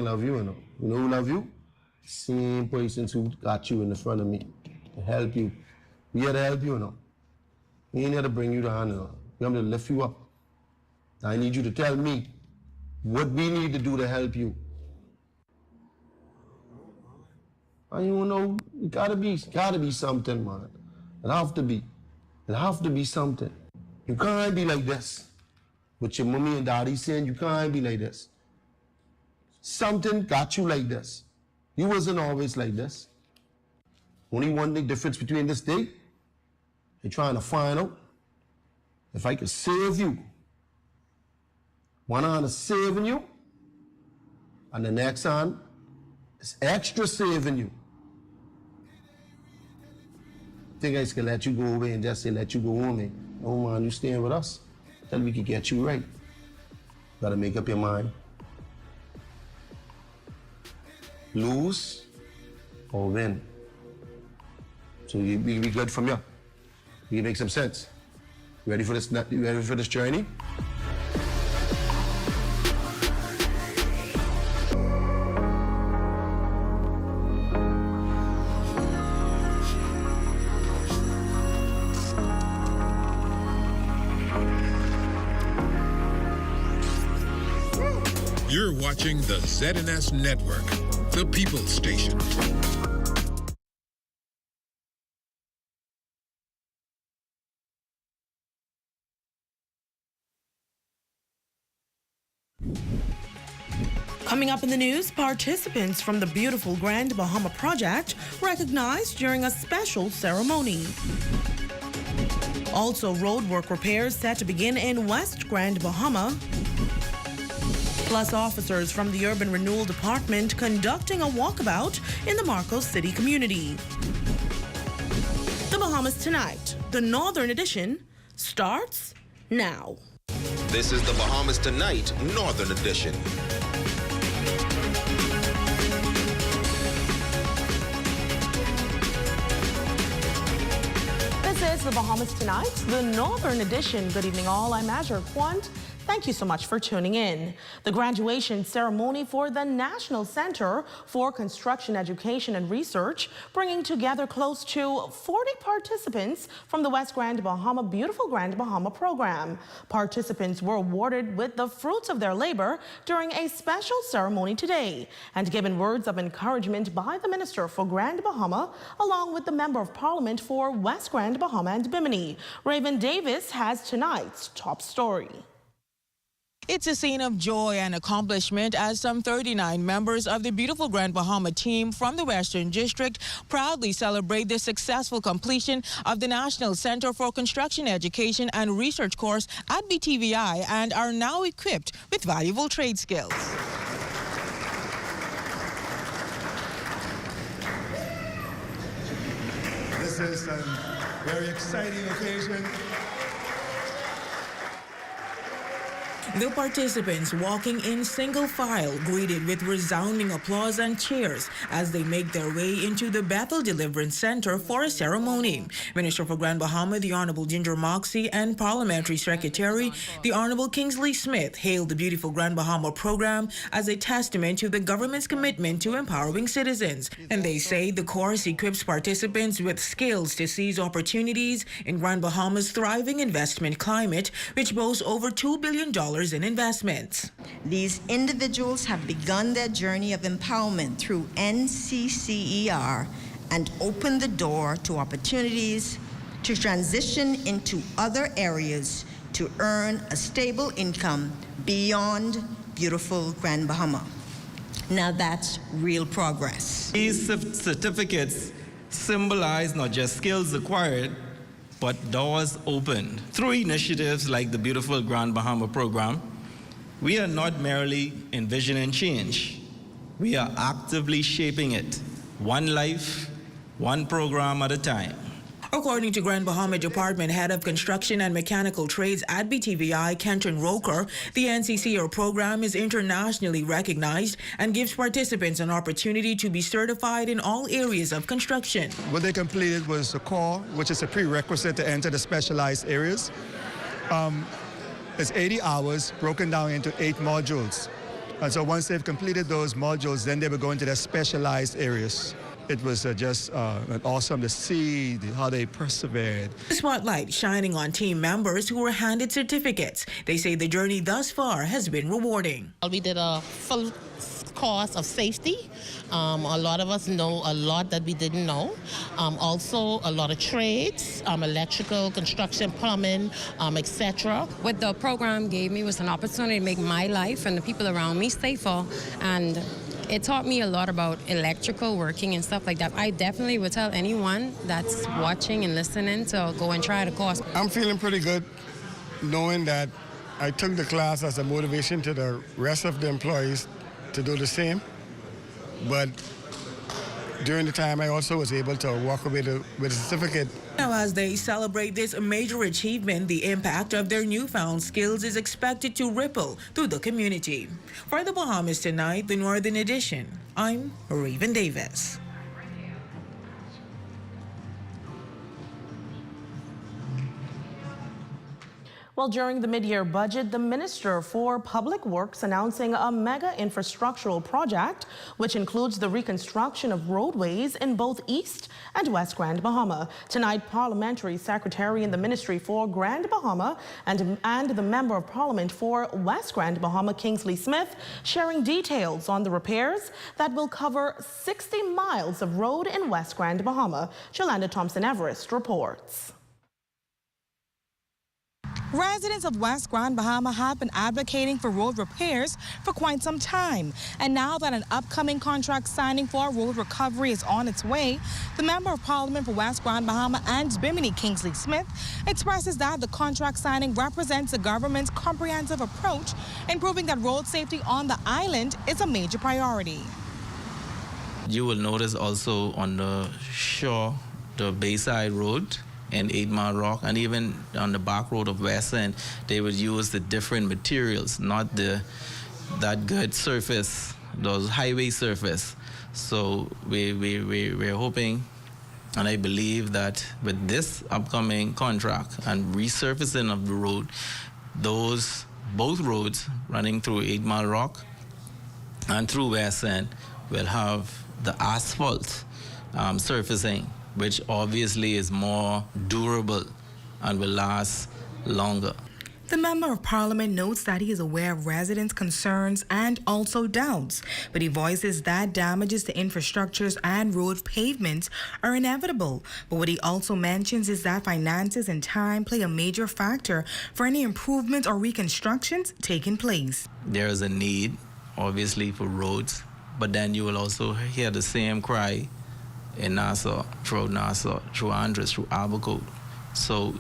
love you, you know. You know who love you? Same persons who got you in the front of me to help you. We here to help you, you know. We ain't here to bring you down, you know. We have to lift you up. I need you to tell me what we need to do to help you. And you know, it gotta be something, man. It have to be. It have to be something. You can't be like this. But your mommy and daddy saying you can't be like this. Something got you like this. You wasn't always like this. Only one thing difference between this day, you're trying to find out if I could save you. One hand is saving you, and the next hand is extra saving you. Think I just can let you go away and just say let you go home, eh? No man, you staying with us. Tell we can get you right. Gotta make up your mind. Lose or win. So we be good from here. We make some sense. You ready for this? You ready for this journey? You're watching the ZNS Network, the People's Station. Coming up in the news, participants from the beautiful Grand Bahama Project recognized during a special ceremony. Also, roadwork repairs set to begin in West Grand Bahama. Plus, officers from the Urban Renewal Department conducting a walkabout in the Marcos City community. The Bahamas Tonight, the Northern Edition, starts now. This is the Bahamas Tonight, Northern Edition. This is the Bahamas Tonight, the Northern Edition. Good evening, all. I'm Azure Quant. Thank you so much for tuning in. The graduation ceremony for the National Center for Construction Education and Research, bringing together close to 40 participants from the West Grand Bahama Beautiful Grand Bahama program. Participants were awarded with the fruits of their labor during a special ceremony today and given words of encouragement by the Minister for Grand Bahama, along with the Member of Parliament for West Grand Bahama and Bimini. Raven Davis has tonight's top story. It's a scene of joy and accomplishment as some 39 members of the beautiful Grand Bahama team from the Western District proudly celebrate the successful completion of the National Center for Construction Education and Research course at BTVI and are now equipped with valuable trade skills. This is a very exciting occasion. The participants walking in single file greeted with resounding applause and cheers as they make their way into the Bethel Deliverance Center for a ceremony. Minister for Grand Bahama, the Honorable Ginger Moxie, and Parliamentary Secretary, the Honorable Kingsley Smith, hailed the beautiful Grand Bahama program as a testament to the government's commitment to empowering citizens. And they say the course equips participants with skills to seize opportunities in Grand Bahama's thriving investment climate, which boasts over $2 billion in investments. These individuals have begun their journey of empowerment through NCCER and opened the door to opportunities to transition into other areas to earn a stable income beyond beautiful Grand Bahama. Now that's real progress. These certificates symbolize not just skills acquired, but doors opened. Through initiatives like the beautiful Grand Bahama program, we are not merely envisioning change. We are actively shaping it, one life, one program at a time. According to Grand Bahama Department Head of Construction and Mechanical Trades at BTVI, Kenton Roker, the NCCER program is internationally recognized and gives participants an opportunity to be certified in all areas of construction. What they completed was a core, which is a prerequisite to enter the specialized areas. It's 80 hours broken down into 8 modules. And so once they've completed those modules, then they will go into their specialized areas. It was just awesome to see how they persevered. The spotlight shining on team members who were handed certificates. They say the journey thus far has been rewarding. We did a full course of safety. A lot of us know a lot that we didn't know. Also, a lot of trades, electrical, construction, plumbing, etc. What the program gave me was an opportunity to make my life and the people around me safer, and it taught me a lot about electrical working and stuff like that. I definitely would tell anyone that's watching and listening to go and try the course. I'm feeling pretty good knowing that I took the class as a motivation to the rest of the employees to do the same. But during the time, I also was able to walk away with a certificate. Now, as they celebrate this major achievement, the impact of their newfound skills is expected to ripple through the community. For the Bahamas Tonight, the Northern Edition, I'm Raven Davis. Well, during the mid-year budget, the Minister for Public Works announcing a mega infrastructural project, which includes the reconstruction of roadways in both East and West Grand Bahama. Tonight, Parliamentary Secretary in the Ministry for Grand Bahama and the Member of Parliament for West Grand Bahama, Kingsley Smith, sharing details on the repairs that will cover 60 miles of road in West Grand Bahama. Jolanda Thompson-Everest reports. Residents of West Grand Bahama have been advocating for road repairs for quite some time. And now that an upcoming contract signing for road recovery is on its way, the Member of Parliament for West Grand Bahama and Bimini, Kingsley Smith, expresses that the contract signing represents the government's comprehensive approach in proving that road safety on the island is a major priority. You will notice also on the shore, the Bayside Road, and 8 Mile Rock, and even on the back road of West End, they would use the different materials, not that good surface, those highway surface. So we're hoping, and I believe that with this upcoming contract and resurfacing of the road, both roads running through 8 Mile Rock and through West End will have the asphalt surfacing, which obviously is more durable and will last longer. The Member of Parliament notes that he is aware of residents' concerns and also doubts, but he voices that damages to infrastructures and road pavements are inevitable. But what he also mentions is that finances and time play a major factor for any improvements or reconstructions taking place. There is a need, obviously, for roads, but then you will also hear the same cry in Nassau, through Andres, through Albuquerque. So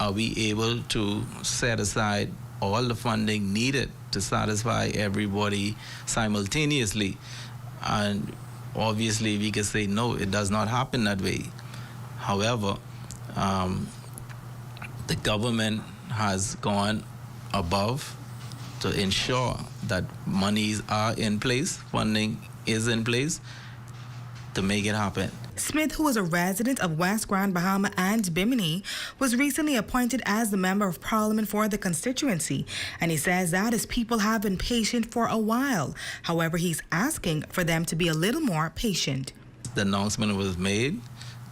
are we able to set aside all the funding needed to satisfy everybody simultaneously? And obviously we can say no, it does not happen that way. However, the government has gone above to ensure that monies are in place, funding is in place, to make it happen. Smith, who is a resident of West Grand Bahama and Bimini, was recently appointed as the Member of Parliament for the constituency, and he says that his people have been patient for a while. However, he's asking for them to be a little more patient. The announcement was made,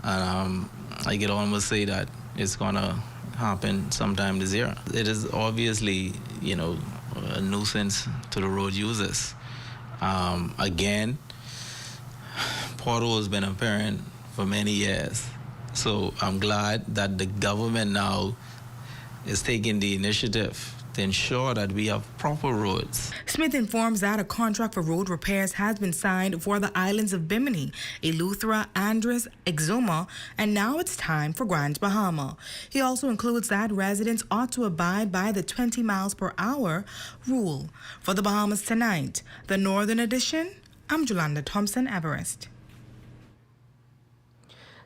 and I can almost say that it's going to happen sometime this year. It is obviously, a nuisance to the road users. Again, pothole has been apparent for many years. So I'm glad that the government now is taking the initiative to ensure that we have proper roads. Smith informs that a contract for road repairs has been signed for the islands of Bimini, Eleuthera, Andres, Exuma, and now it's time for Grand Bahama. He also includes that residents ought to abide by the 20 miles per hour rule. For the Bahamas Tonight, the Northern Edition, I'm Jolanda Thompson-Everest.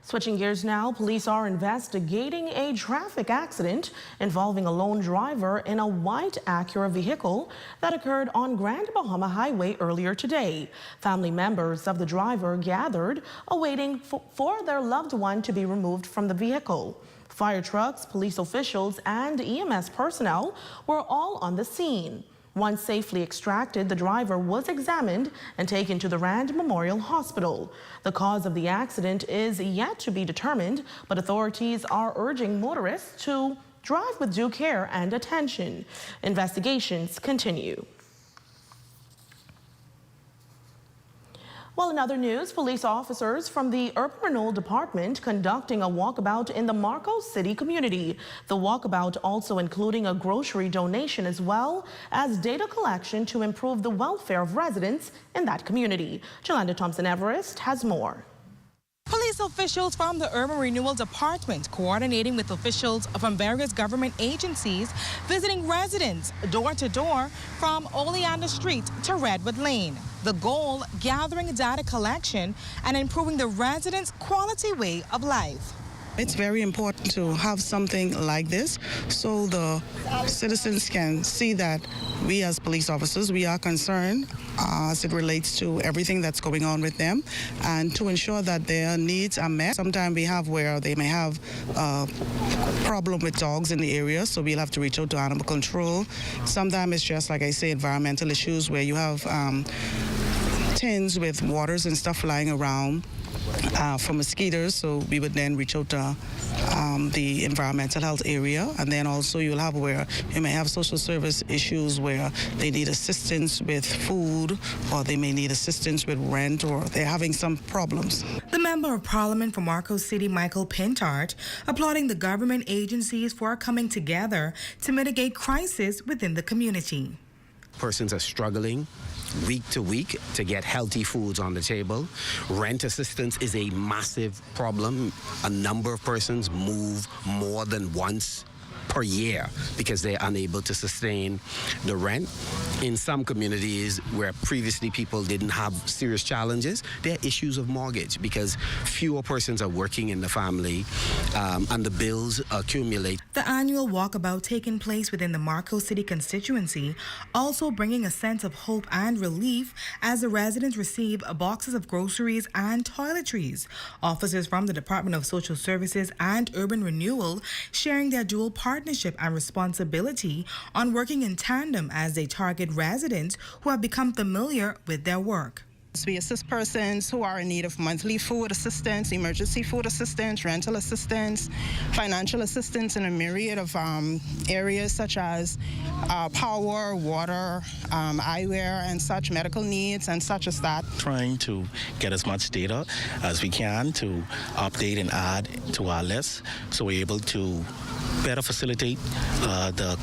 Switching gears now, police are investigating a traffic accident involving a lone driver in a white Acura vehicle that occurred on Grand Bahama Highway earlier today. Family members of the driver gathered, awaiting for their loved one to be removed from the vehicle. Fire trucks, police officials, and EMS personnel were all on the scene. Once safely extracted, the driver was examined and taken to the Rand Memorial Hospital. The cause of the accident is yet to be determined, but authorities are urging motorists to drive with due care and attention. Investigations continue. Well, in other news, police officers from the Urban Renewal Department conducting a walkabout in the Marcos City community. The walkabout also including a grocery donation as well as data collection to improve the welfare of residents in that community. Jolanda Thompson-Everest has more. Police officials from the Urban Renewal Department coordinating with officials from various government agencies visiting residents door to door from Oleander Street to Redwood Lane. The goal, gathering data collection and improving the residents' quality way of life. It's very important to have something like this so the citizens can see that we as police officers, we are concerned as it relates to everything that's going on with them and to ensure that their needs are met. Sometimes we have where they may have a problem with dogs in the area, so we'll have to reach out to animal control. Sometimes it's just, like I say, environmental issues where you have tins with waters and stuff lying around for mosquitoes, so we would then reach out to the environmental health area, and then also you'll have where you may have social service issues where they need assistance with food or they may need assistance with rent or they're having some problems. The Member of Parliament for Marcos City, Michael Pintart, applauding the government agencies for coming together to mitigate crisis within the community. Persons are struggling week to week to get healthy foods on the table. Rent assistance is a massive problem. A number of persons move more than once per year because they're unable to sustain the rent. In some communities where previously people didn't have serious challenges, there are issues of mortgage because fewer persons are working in the family and the bills accumulate. The annual walkabout taking place within the Marcos City constituency also bringing a sense of hope and relief as the residents receive boxes of groceries and toiletries. Officers from the Department of Social Services and Urban Renewal sharing their dual partnership and responsibility on working in tandem as they target residents who have become familiar with their work. We assist persons who are in need of monthly food assistance, emergency food assistance, rental assistance, financial assistance in a myriad of areas such as power, water, eyewear, and such, medical needs, and such as that. Trying to get as much data as we can to update and add to our list so we're able to better facilitate the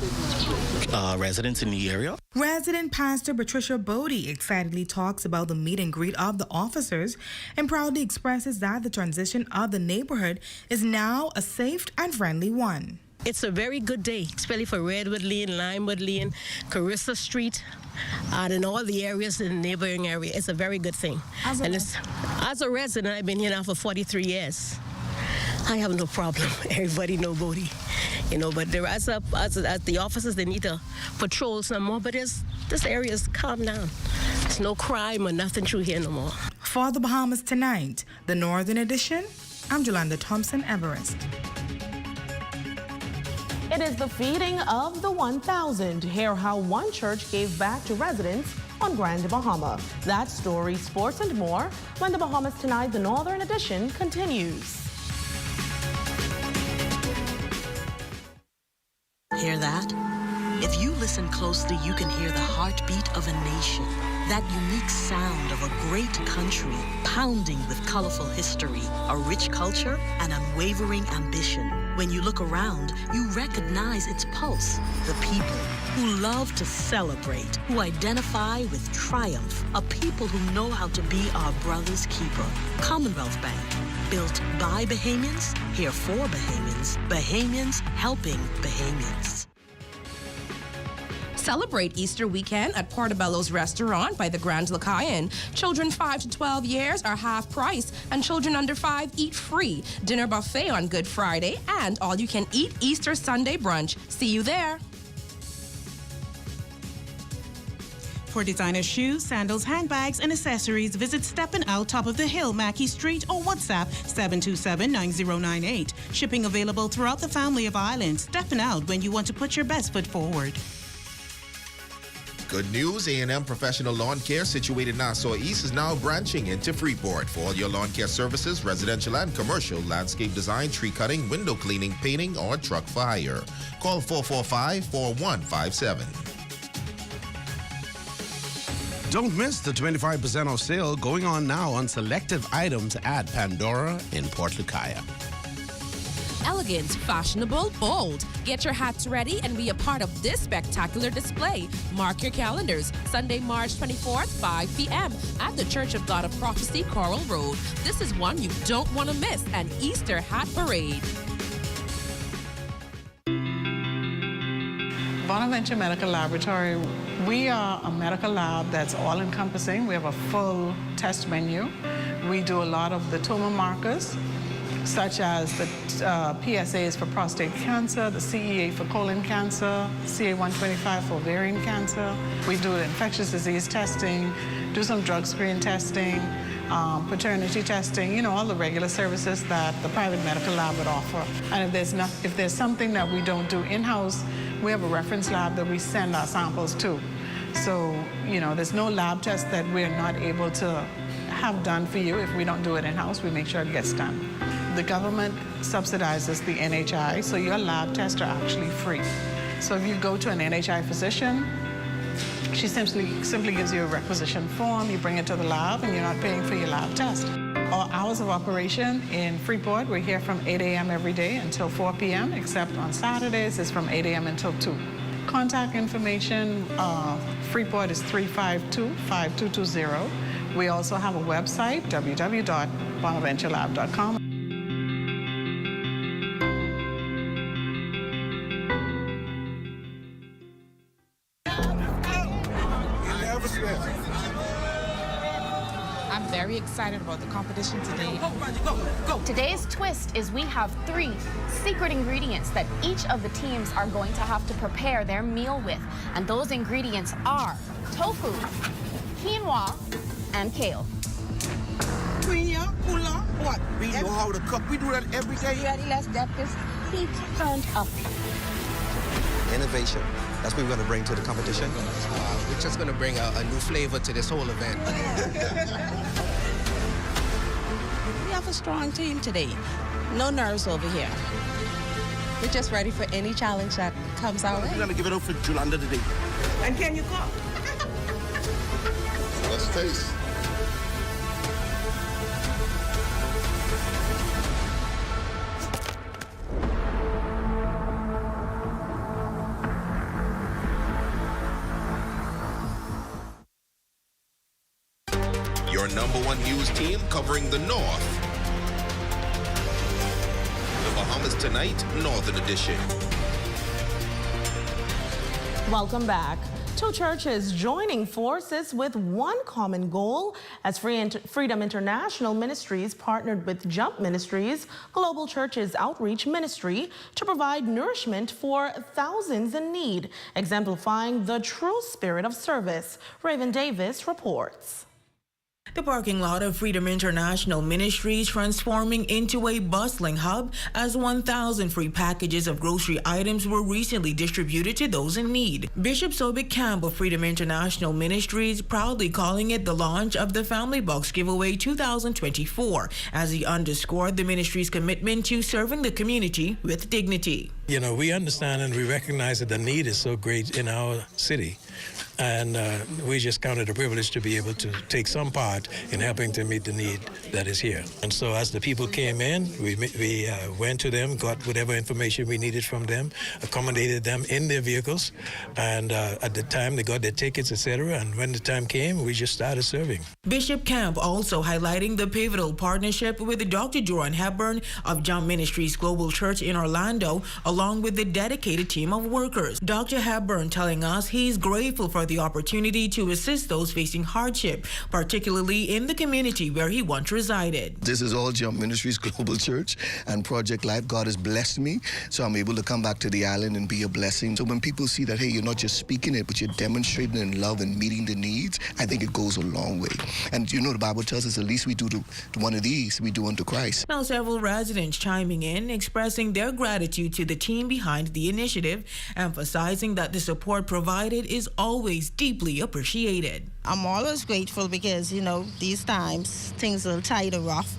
residents in the area. Resident Pastor Patricia Bodie excitedly talks about the meet and greet of the officers and proudly expresses that the transition of the neighborhood is now a safe and friendly one. It's a very good day, especially for Redwood Lane, Limewood Lane, Carissa Street, and in all the areas in the neighboring area. It's a very good thing. As a resident, I've been here now for 43 years. I have no problem. Everybody know Bodie, but there as the officers, they need to patrol some more, but this area is calm down. There's no crime or nothing through here no more. For the Bahamas Tonight, the Northern Edition, I'm Jolanda Thompson-Everest. It is the feeding of the 1,000. Hear how one church gave back to residents on Grand Bahama. That story, sports, and more when the Bahamas Tonight, the Northern Edition continues. Hear that? If you listen closely, you can hear the heartbeat of a nation. That unique sound of a great country pounding with colorful history, a rich culture, and unwavering ambition. When you look around, you recognize its pulse. The people who love to celebrate, who identify with triumph, a people who know how to be our brother's keeper. Commonwealth Bank, built by Bahamians, here for Bahamians. Bahamians helping Bahamians. Celebrate Easter weekend at Portobello's Restaurant by the Grand Lacayan. Children 5 to 12 years are half price, and children under 5 eat free. Dinner buffet on Good Friday, and all-you-can-eat Easter Sunday brunch. See you there. For designer shoes, sandals, handbags, and accessories, visit Steppin' Out, top of the hill, Mackey Street, or WhatsApp 727-9098. Shipping available throughout the family of islands. Steppin' Out when you want to put your best foot forward. Good news, A&M Professional Lawn Care, situated in Nassau East, is now branching into Freeport. For all your lawn care services, residential and commercial, landscape design, tree cutting, window cleaning, painting, or truck for hire. Call 445-4157. Don't miss the 25% off sale going on now on selective items at Pandora in Port Lucaya. Elegant, fashionable, bold. Get your hats ready and be a part of this spectacular display. Mark your calendars. Sunday, March 24th, 5 p.m. at the Church of God of Prophecy, Coral Road. This is one you don't want to miss, an Easter hat parade. Bonaventure Medical Laboratory, we are a medical lab that's all-encompassing. We have a full test menu. We do a lot of the tumor markers, such as the PSAs for prostate cancer, the CEA for colon cancer, CA125 for ovarian cancer. We do infectious disease testing, do some drug screen testing, paternity testing, all the regular services that the private medical lab would offer. And if there's something that we don't do in-house, we have a reference lab that we send our samples to. So, there's no lab test that we're not able to have done for you. If we don't do it in-house, we make sure it gets done. The government subsidizes the NHI, so your lab tests are actually free. So if you go to an NHI physician, she simply gives you a requisition form, you bring it to the lab, and you're not paying for your lab test. Our hours of operation in Freeport, we're here from 8 a.m. every day until 4 p.m., except on Saturdays, it's from 8 a.m. until 2. Contact information, Freeport is 352-5220. We also have a website, www.bonaventurelab.com. I'm very excited about the competition today. Today's twist is we have 3 secret ingredients that each of the teams are going to have to prepare their meal with. And those ingredients are tofu, quinoa, and kale. What? We know how to cook. We do that every day. You ready? Let's get this heat turned up. Innovation. That's what we're going to bring to the competition. We're just going to bring a new flavor to this whole event. We have a strong team today. No nerves over here. We're just ready for any challenge that comes our way. We're going to give it up for Julanda today. And can you cook? Let's taste. Your #1 news team covering the North. The Bahamas Tonight, Northern Edition. Welcome back. 2 churches joining forces with one common goal as Freedom International Ministries partnered with Jump Ministries, Global Churches Outreach Ministry, to provide nourishment for thousands in need, exemplifying the true spirit of service. Raven Davis reports. The parking lot of Freedom International Ministries transforming into a bustling hub as 1,000 free packages of grocery items were recently distributed to those in need. Bishop Sobek Camp of Freedom International Ministries proudly calling it the launch of the Family Box Giveaway 2024 as he underscored the ministry's commitment to serving the community with dignity. We understand and we recognize that the need is so great in our city. And we just count it a privilege to be able to take some part in helping to meet the need that is here. And so as the people came in, we went to them, got whatever information we needed from them, accommodated them in their vehicles, and at the time they got their tickets, etc. And when the time came, we just started serving. Bishop Camp also highlighting the pivotal partnership with Dr. Joran Hepburn of Jump Ministries Global Church in Orlando, along with the dedicated team of workers. Dr. Hepburn telling us he's grateful for the opportunity to assist those facing hardship, particularly in the community where he once resided. This is all Jump Ministries Global Church and Project Life. God has blessed me, so I'm able to come back to the island and be a blessing. So when people see that, hey, you're not just speaking it, but you're demonstrating in love and meeting the needs, I think it goes a long way. And the Bible tells us the least we do to one of these, we do unto Christ. Now several residents chiming in, expressing their gratitude to the team behind the initiative, emphasizing that the support provided is always deeply appreciated. I'm always grateful because, these times things are tight and rough.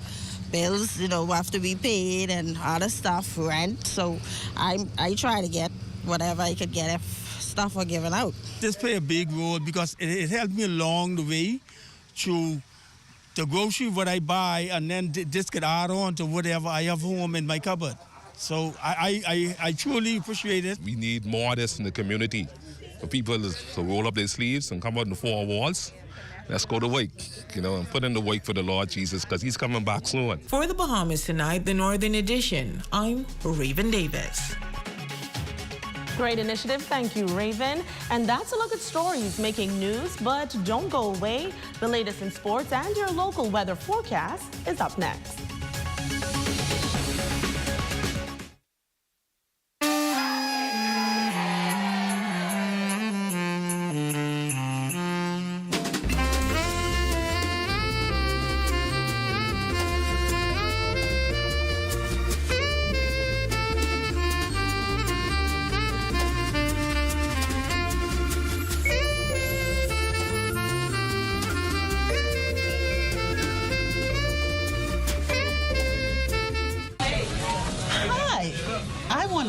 Bills, have to be paid and other stuff, rent. So I try to get whatever I could get if stuff are given out. This play a big role because it helped me along the way through the grocery what I buy, and then this could add on to whatever I have home in my cupboard. So I truly appreciate it. We need more of this in the community for people to roll up their sleeves and come out in the four walls. Let's go to work, and put in the work for the Lord Jesus because he's coming back soon. For the Bahamas Tonight, the Northern Edition, I'm Raven Davis. Great initiative. Thank you, Raven. And that's a look at stories making news, but don't go away. The latest in sports and your local weather forecast is up next.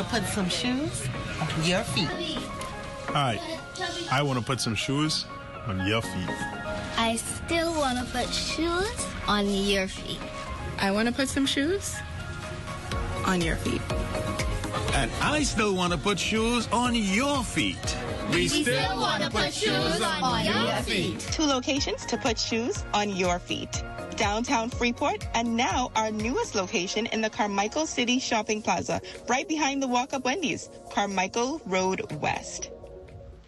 Put some shoes on your feet. Hi, I want to put some shoes on your feet. I still want to put shoes on your feet. I want to put some shoes on your feet. And I still want to put shoes on your feet. We still want to put shoes on your feet. 2 locations to put shoes on your feet. Downtown Freeport, and now our newest location in the Carmichael City Shopping Plaza, right behind the Walk-Up Wendy's, Carmichael Road West.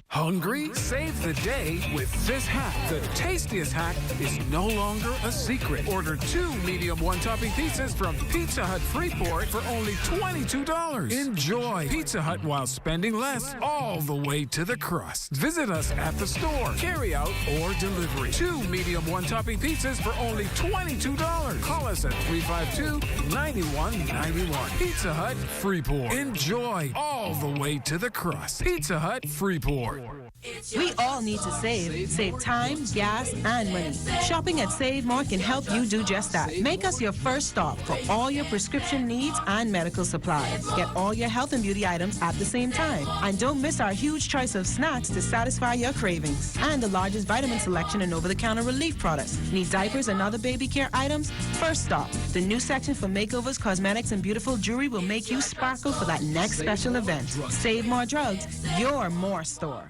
Hungry? Save the day with this hack. The tastiest hack is no longer a secret. Order 2 medium one-topping pizzas from Pizza Hut Freeport for only $22. Enjoy Pizza Hut while spending less all the way to the crust. Visit us at the store, carry out, or delivery. 2 medium one-topping pizzas for only $22. Call us at 352-9191. Pizza Hut Freeport. Enjoy all the way to the crust. Pizza Hut Freeport. We all need to save. Save time, gas, and money. Shopping at Save More can help you do just that. Make us your first stop for all your prescription needs and medical supplies. Get all your health and beauty items at the same time. And don't miss our huge choice of snacks to satisfy your cravings. And the largest vitamin selection and over-the-counter relief products. Need diapers and other baby care items? First stop. The new section for makeovers, cosmetics, and beautiful jewelry will make you sparkle for that next special event. Save More Drugs, your more store.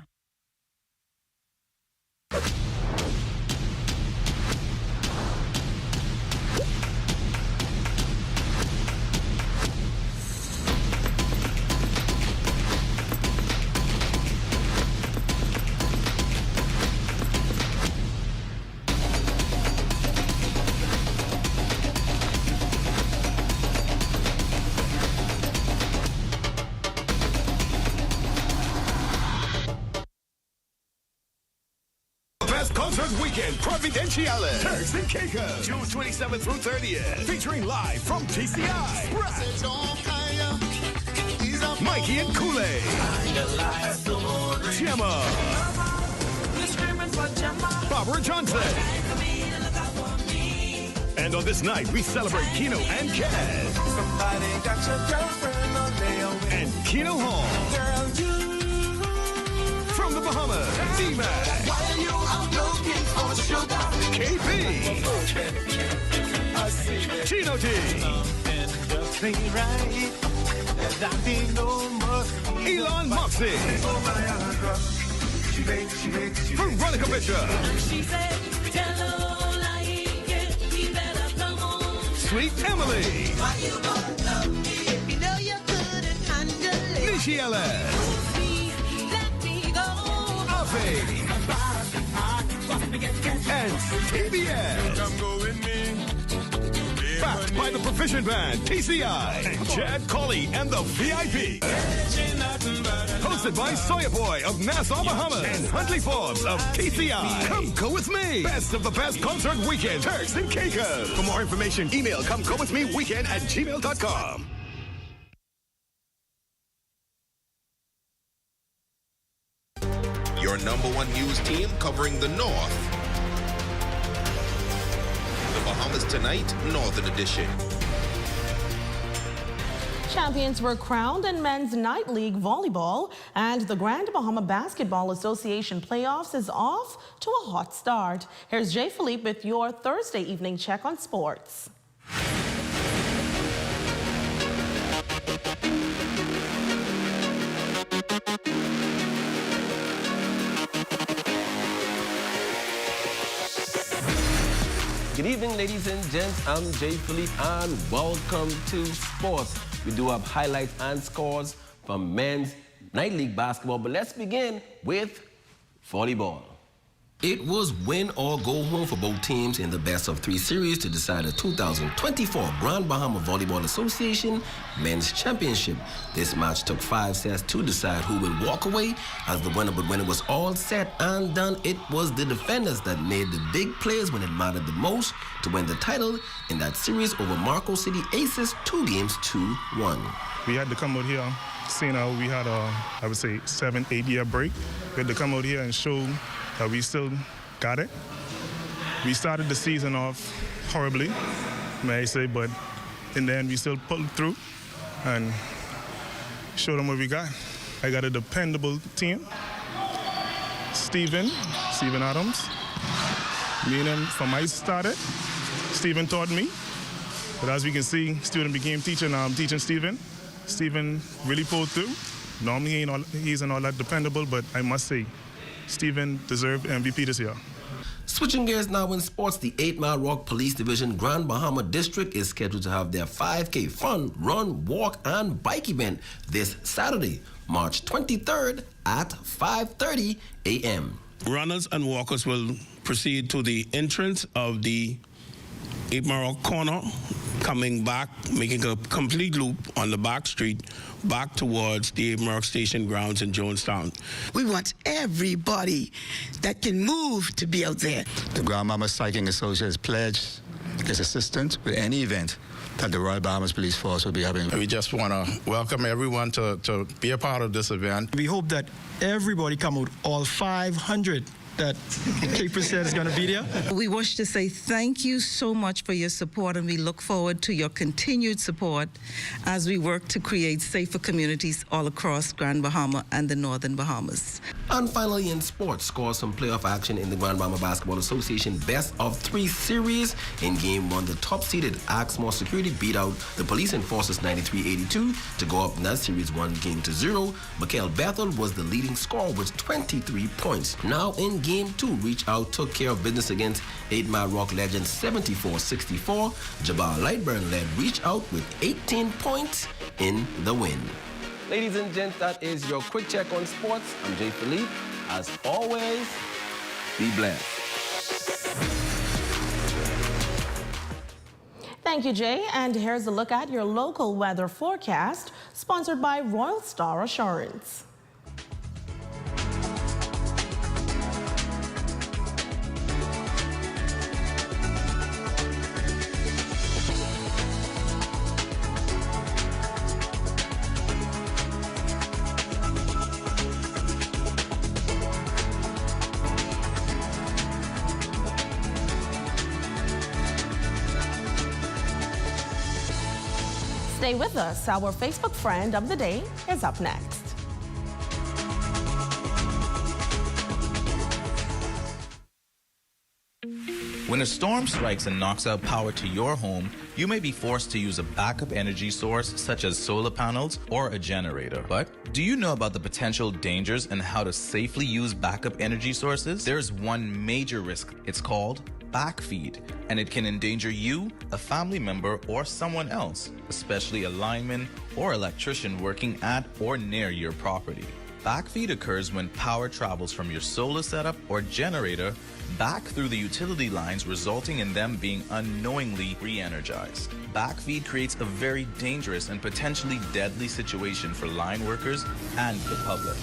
Weekend Providenciales, Turks and Caicos, June 27th through 30th, featuring live from TCI, Mikey and Kool-Aid, Gemma, Barbara Johnson, and on this night we celebrate Kino and Kaz, and Kino Hall, from the Bahamas, D-Mac, KB, Chino T, Elon Moxie, Veronica Bishop, Sweet Emily, Nishi Ellis, Afi, and TBS. Backed by the Proficient Band, TCI, and Chad Colley and the VIP. Hosted by Sawyer Boy of Nassau, Bahamas, and Huntley Forbes of TCI. Come go with me. Best of the best concert weekend, Turks and Caicos. For more information, email comegowithmeweekend@gmail.com. team covering the North. The Bahamas Tonight, Northern Edition. Champions were crowned in Men's Night League Volleyball, and the Grand Bahama Basketball Association playoffs is off to a hot start. Here's Jay Philippe with your Thursday evening check on sports. Good evening, ladies and gents. I'm Jay Philippe, and welcome to sports. We do have highlights and scores from Men's Night League basketball, but let's begin with volleyball. It was win or go home for both teams in the best-of-3 series to decide the 2024 Grand Bahama Volleyball Association Men's Championship. This match took 5 sets to decide who would walk away as the winner, but when it was all said and done, it was the defenders that made the big plays when it mattered the most to win the title in that series over Marco City Aces 2 games to 1. We had to come out here, seeing how we had a, I would say, 7-8 year break. We had to come out here and show that we still got it. We started the season off horribly, may I say, but in the end we still pulled through and showed them what we got. I got a dependable team. Steven Adams. Me and him, from I started, Steven taught me. But as we can see, student became teacher, now I'm teaching Steven. Steven really pulled through. Normally he isn't all that dependable, but I must say, Steven deserved MVP this year. Switching gears now in sports, the 8 Mile Rock Police Division Grand Bahama District is scheduled to have their 5K fun, run, walk, and bike event this Saturday, March 23rd at 5:30 a.m. Runners and walkers will proceed to the entrance of the 8 Mile Rock corner, coming back, making a complete loop on the back street, back towards the 8 Mile Rock Station grounds in Jonestown. We want everybody that can move to be out there. The Grand Bahama Cycling Association has pledged its assistance with any event that the Royal Bahamas Police Force will be having. We just want to welcome everyone to be a part of this event. We hope that everybody come out, all 500 that Capri said is going to be there. We wish to say thank you so much for your support, and we look forward to your continued support as we work to create safer communities all across Grand Bahama and the Northern Bahamas. And finally in sports, scores from playoff action in the Grand Bahama Basketball Association best-of-3 series. In Game 1, the top-seeded Axmore Security beat out the Police Enforcers 93-82 to go up in that series 1-0. Mikael Bethel was the leading scorer with 23 points. Now in Game 2, Reach Out took care of business against 8 Mile Rock legends 74-64. Jabal Lightburn led Reach Out with 18 points in the win. Ladies and gents, that is your quick check on sports. I'm Jay Philippe. As always, be blessed. Thank you, Jay. And here's a look at your local weather forecast, sponsored by Royal Star Assurance. Stay with us. Our Facebook friend of the day is up next. When a storm strikes and knocks out power to your home, you may be forced to use a backup energy source such as solar panels or a generator. But do you know about the potential dangers and how to safely use backup energy sources? There's one major risk. It's called backfeed, and it can endanger you, a family member, or someone else, especially a lineman or electrician working at or near your property. Backfeed occurs when power travels from your solar setup or generator back through the utility lines, resulting in them being unknowingly re-energized. Backfeed creates a very dangerous and potentially deadly situation for line workers and the public.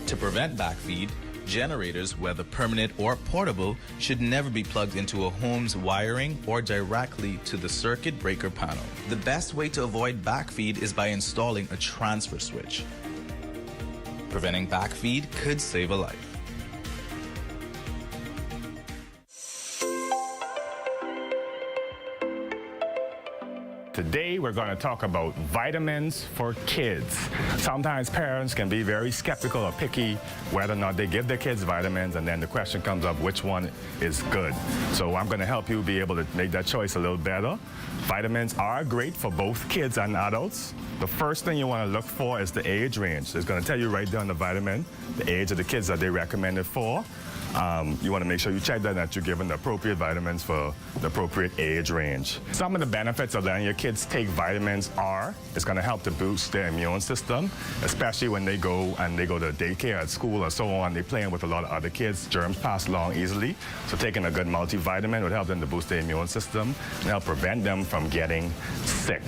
To prevent backfeed, generators, whether permanent or portable, should never be plugged into a home's wiring or directly to the circuit breaker panel. The best way to avoid backfeed is by installing a transfer switch. Preventing backfeed could save a life. Today we're going to talk about vitamins for kids. Sometimes parents can be very skeptical or picky whether or not they give their kids vitamins, and then the question comes up which one is good. So I'm going to help you be able to make that choice a little better. Vitamins are great for both kids and adults. The first thing you want to look for is the age range. It's going to tell you right there on the vitamin the age of the kids that they recommend it for. You want to make sure you check that you're given the appropriate vitamins for the appropriate age range. Some of the benefits of letting your kids take vitamins are it's going to help to boost their immune system, especially when they go to daycare at school or so on. They're playing with a lot of other kids. Germs pass along easily. So taking a good multivitamin would help them to boost their immune system and help prevent them from getting sick.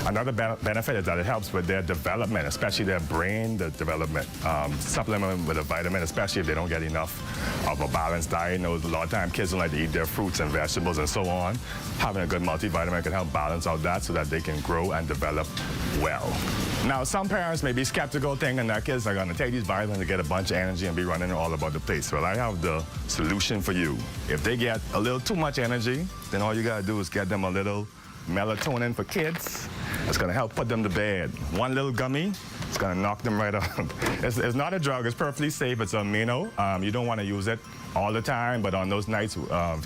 Another benefit is that it helps with their development, especially their brain development. Supplement with a vitamin, especially if they don't get enough of a balanced diet. You know, a lot of times kids don't like to eat their fruits and vegetables and so on. Having a good multivitamin can help balance out that so that they can grow and develop well. Now, some parents may be skeptical, thinking that kids are going to take these vitamins to get a bunch of energy and be running all about the place. Well, I have the solution for you. If they get a little too much energy, then all you got to do is get them a little melatonin for kids. It's going to help put them to bed. One little gummy, it's going to knock them right up. It's not a drug. It's perfectly safe. It's amino. You don't want to use it all the time, but on those nights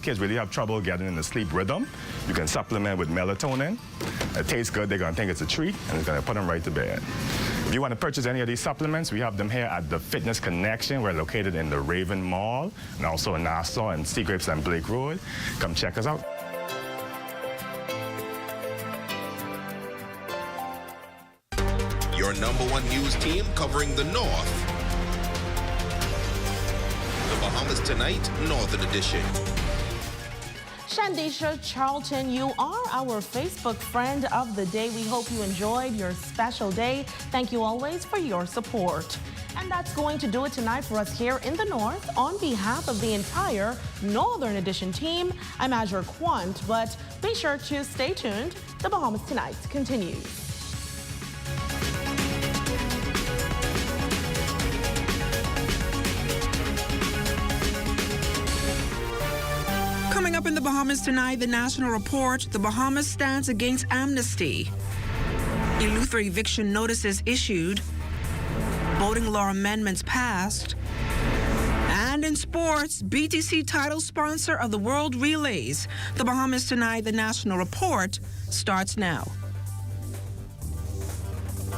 kids really have trouble getting in the sleep rhythm, you can supplement with melatonin. It tastes good. They're going to think it's a treat, and it's going to put them right to bed. If you want to purchase any of these supplements, we have them here at the Fitness Connection. We're located in the Raven Mall and also in Nassau and Seagrapes and Blake Road. Come check us out. Your #1 news team covering the North. The Bahamas Tonight, Northern Edition. Shandisha Charlton, you are our Facebook friend of the day. We hope you enjoyed your special day. Thank you always for your support. And that's going to do it tonight for us here in the North. On behalf of the entire Northern Edition team, I'm Azure Quant, but be sure to stay tuned. The Bahamas Tonight continues. Coming up in the Bahamas tonight, the National Report, the Bahamas stands against amnesty. Eleuthera eviction notices issued. Voting law amendments passed. And in sports, BTC title sponsor of the World Relays. The Bahamas tonight, the National Report starts now.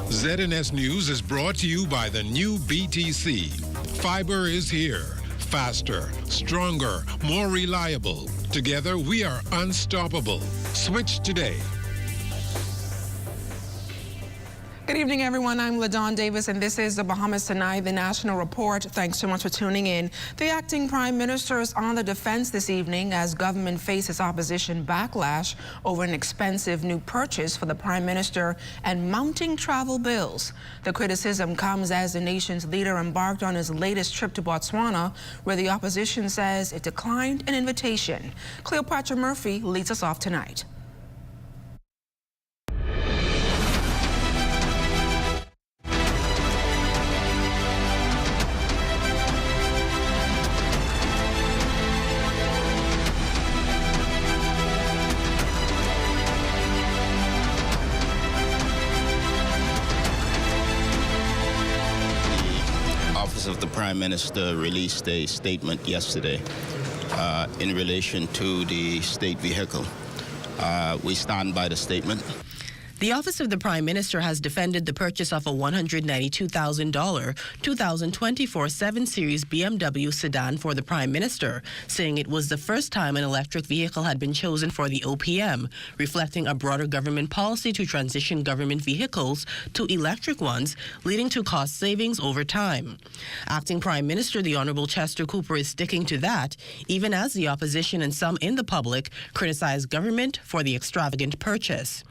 ZNS News is brought to you by the new BTC. Fiber is here. Faster, stronger, more reliable. Together, we are unstoppable. Switch today. Good evening, everyone. I'm LaDawn Davis, and this is the Bahamas Tonight, the National Report. Thanks so much for tuning in. The acting prime minister is on the defense this evening as government faces opposition backlash over an expensive new purchase for the prime minister and mounting travel bills. The criticism comes as the nation's leader embarked on his latest trip to Botswana, where the opposition says it declined an invitation. Cleopatra Murphy leads us off tonight. Of the Prime Minister released a statement yesterday in relation to the state vehicle. We stand by the statement. The Office of the Prime Minister has defended the purchase of a $192,000 2024 7 Series BMW sedan for the Prime Minister, saying it was the first time an electric vehicle had been chosen for the OPM, reflecting a broader government policy to transition government vehicles to electric ones, leading to cost savings over time. Acting Prime Minister the Honourable Chester Cooper is sticking to that, even as the opposition and some in the public criticize government for the extravagant purchase.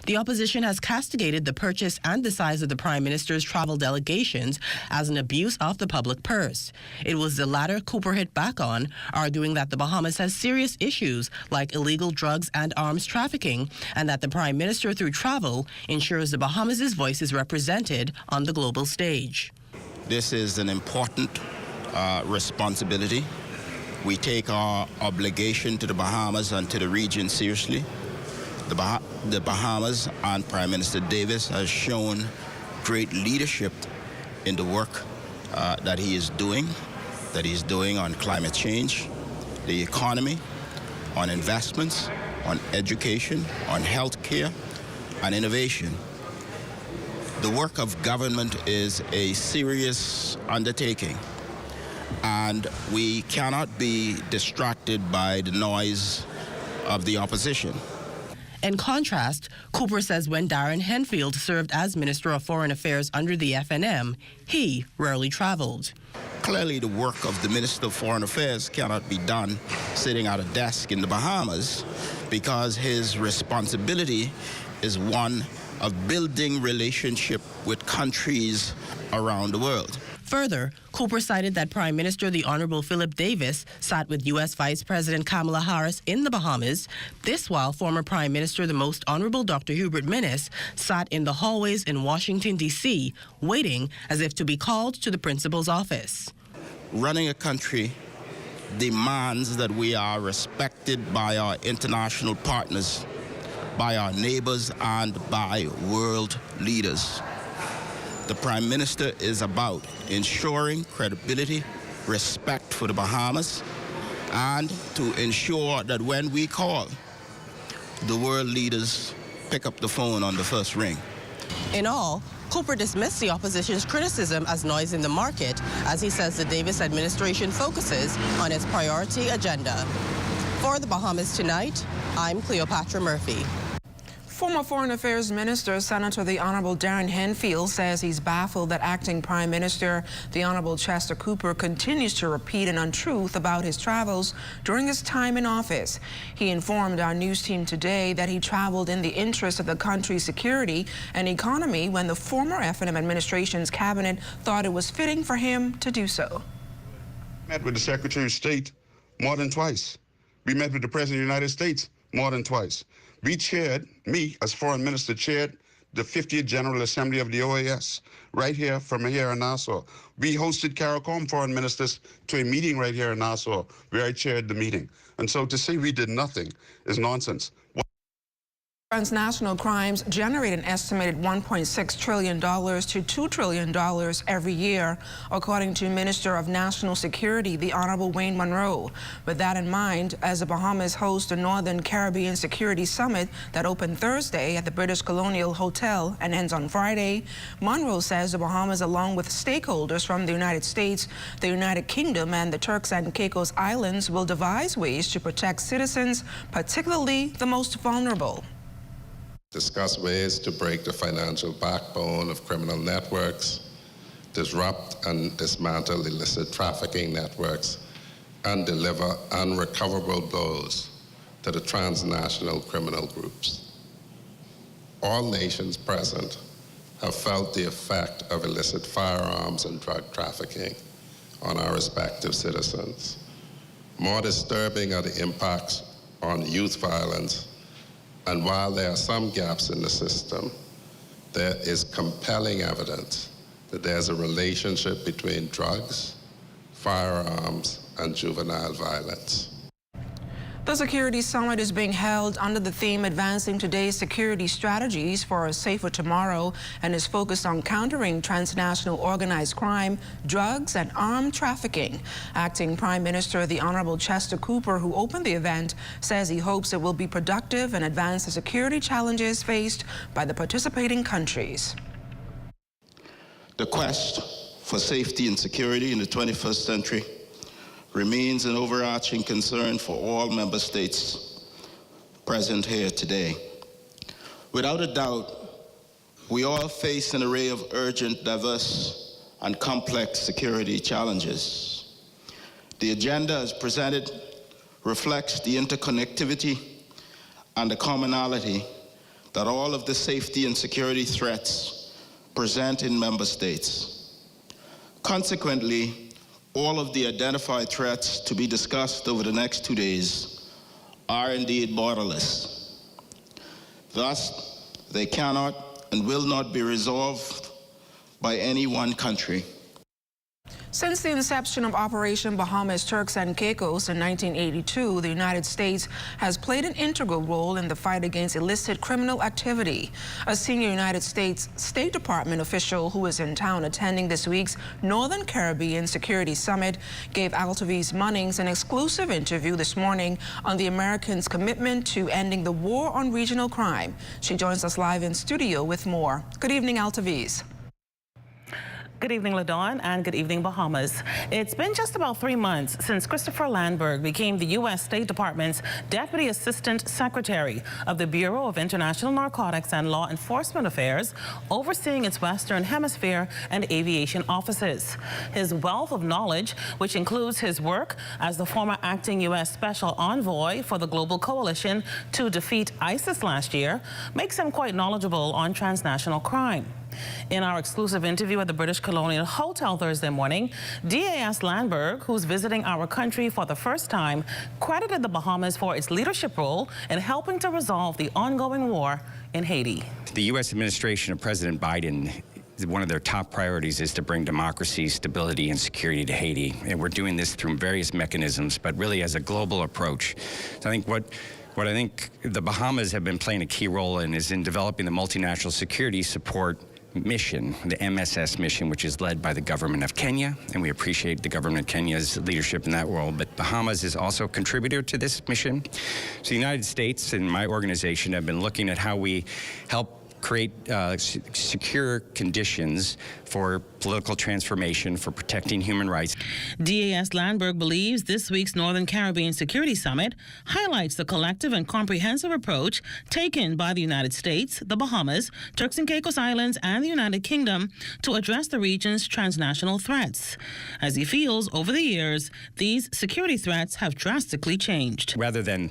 The opposition has castigated the purchase and the size of the Prime Minister's travel delegations as an abuse of the public purse. It was the latter Cooper hit back on, arguing that the Bahamas has serious issues like illegal drugs and arms trafficking, and that the Prime Minister, through travel, ensures the Bahamas' voice is represented on the global stage. This is an important responsibility. We take our obligation to the Bahamas and to the region seriously. The the Bahamas and Prime Minister Davis has shown great leadership in the work that he's doing on climate change, the economy, on investments, on education, on health care, and innovation. The work of government is a serious undertaking, and we cannot be distracted by the noise of the opposition. In contrast, Cooper says when Darren Henfield served as Minister of Foreign Affairs under the FNM, he rarely traveled. Clearly, the work of the Minister of Foreign Affairs cannot be done sitting at a desk in the Bahamas, because his responsibility is one of building relationship with countries around the world. Further, Cooper cited that Prime Minister the Honorable Philip Davis sat with U.S. Vice President Kamala Harris in the Bahamas, this while former Prime Minister the Most Honorable Dr. Hubert Minnis sat in the hallways in Washington, D.C., waiting as if to be called to the principal's office. Running a country demands that we are respected by our international partners, by our neighbors, and by world leaders. The Prime Minister is about ensuring credibility, respect for the Bahamas, and to ensure that when we call, the world leaders pick up the phone on the first ring. In all, Cooper dismissed the opposition's criticism as noise in the market, as he says the Davis administration focuses on its priority agenda. For the Bahamas Tonight, I'm Cleopatra Murphy. Former Foreign Affairs Minister, Senator the Honorable Darren Henfield, says he's baffled that acting Prime Minister the Honorable Chester Cooper continues to repeat an untruth about his travels during his time in office. He informed our news team today that he traveled in the interest of the country's security and economy when the former FNM administration's cabinet thought it was fitting for him to do so. Met with the Secretary of State more than twice. We met with the President of the United States more than twice. We chaired, me as Foreign Minister, chaired the 50th General Assembly of the OAS right here from here in Nassau. We hosted CARICOM foreign ministers to a meeting right here in Nassau where I chaired the meeting. And so to say we did nothing is nonsense. Transnational crimes generate an estimated $1.6 trillion to $2 trillion every year, according to Minister of National Security, the Honorable Wayne Monroe. With that in mind, as the Bahamas host the Northern Caribbean Security Summit that opened Thursday at the British Colonial Hotel and ends on Friday, Monroe says the Bahamas, along with stakeholders from the United States, the United Kingdom, and the Turks and Caicos Islands, will devise ways to protect citizens, particularly the most vulnerable. Discuss ways to break the financial backbone of criminal networks, disrupt and dismantle illicit trafficking networks, and deliver unrecoverable blows to the transnational criminal groups. All nations present have felt the effect of illicit firearms and drug trafficking on our respective citizens. More disturbing are the impacts on youth violence. And while there are some gaps in the system, there is compelling evidence that there's a relationship between drugs, firearms, and juvenile violence. The Security Summit is being held under the theme Advancing Today's Security Strategies for a Safer Tomorrow and is focused on countering transnational organized crime, drugs, and armed trafficking. Acting Prime Minister the Honorable Chester Cooper, who opened the event, says he hopes it will be productive and advance the security challenges faced by the participating countries. The quest for safety and security in the 21st century remains an overarching concern for all member states present here today. Without a doubt, we all face an array of urgent, diverse, and complex security challenges. The agenda as presented reflects the interconnectivity and the commonality that all of the safety and security threats present in member states. Consequently, all of the identified threats to be discussed over the next 2 days are indeed borderless. Thus, they cannot and will not be resolved by any one country. Since the inception of Operation Bahamas Turks and Caicos in 1982, the United States has played an integral role in the fight against illicit criminal activity. A senior United States State Department official who is in town attending this week's Northern Caribbean Security Summit gave Altovise Munnings an exclusive interview this morning on the Americans' commitment to ending the war on regional crime. She joins us live in studio with more. Good evening, Altovise. Good evening, LaDawn, and good evening, Bahamas. It's been just about 3 months since Christopher Landberg became the U.S. State Department's Deputy Assistant Secretary of the Bureau of International Narcotics and Law Enforcement Affairs, overseeing its Western Hemisphere and aviation offices. His wealth of knowledge, which includes his work as the former acting U.S. Special Envoy for the Global Coalition to defeat ISIS last year, makes him quite knowledgeable on transnational crime. In our exclusive interview at the British Colonial Hotel Thursday morning, DAS Landberg, who's visiting our country for the first time, credited the Bahamas for its leadership role in helping to resolve the ongoing war in Haiti. The U.S. administration of President Biden, one of their top priorities is to bring democracy, stability, and security to Haiti. And we're doing this through various mechanisms, but really as a global approach. So I think what I think the Bahamas have been playing a key role in is in developing the multinational security support mission, the MSS mission, which is led by the government of Kenya, and we appreciate the government of Kenya's leadership in that role. But Bahamas is also a contributor to this mission. So the United States and my organization have been looking at how we help create secure conditions for political transformation, for protecting human rights. DAS Landberg believes this week's Northern Caribbean Security Summit highlights the collective and comprehensive approach taken by the United States, the Bahamas, Turks and Caicos Islands, and the United Kingdom to address the region's transnational threats. As he feels, over the years, these security threats have drastically changed. Rather than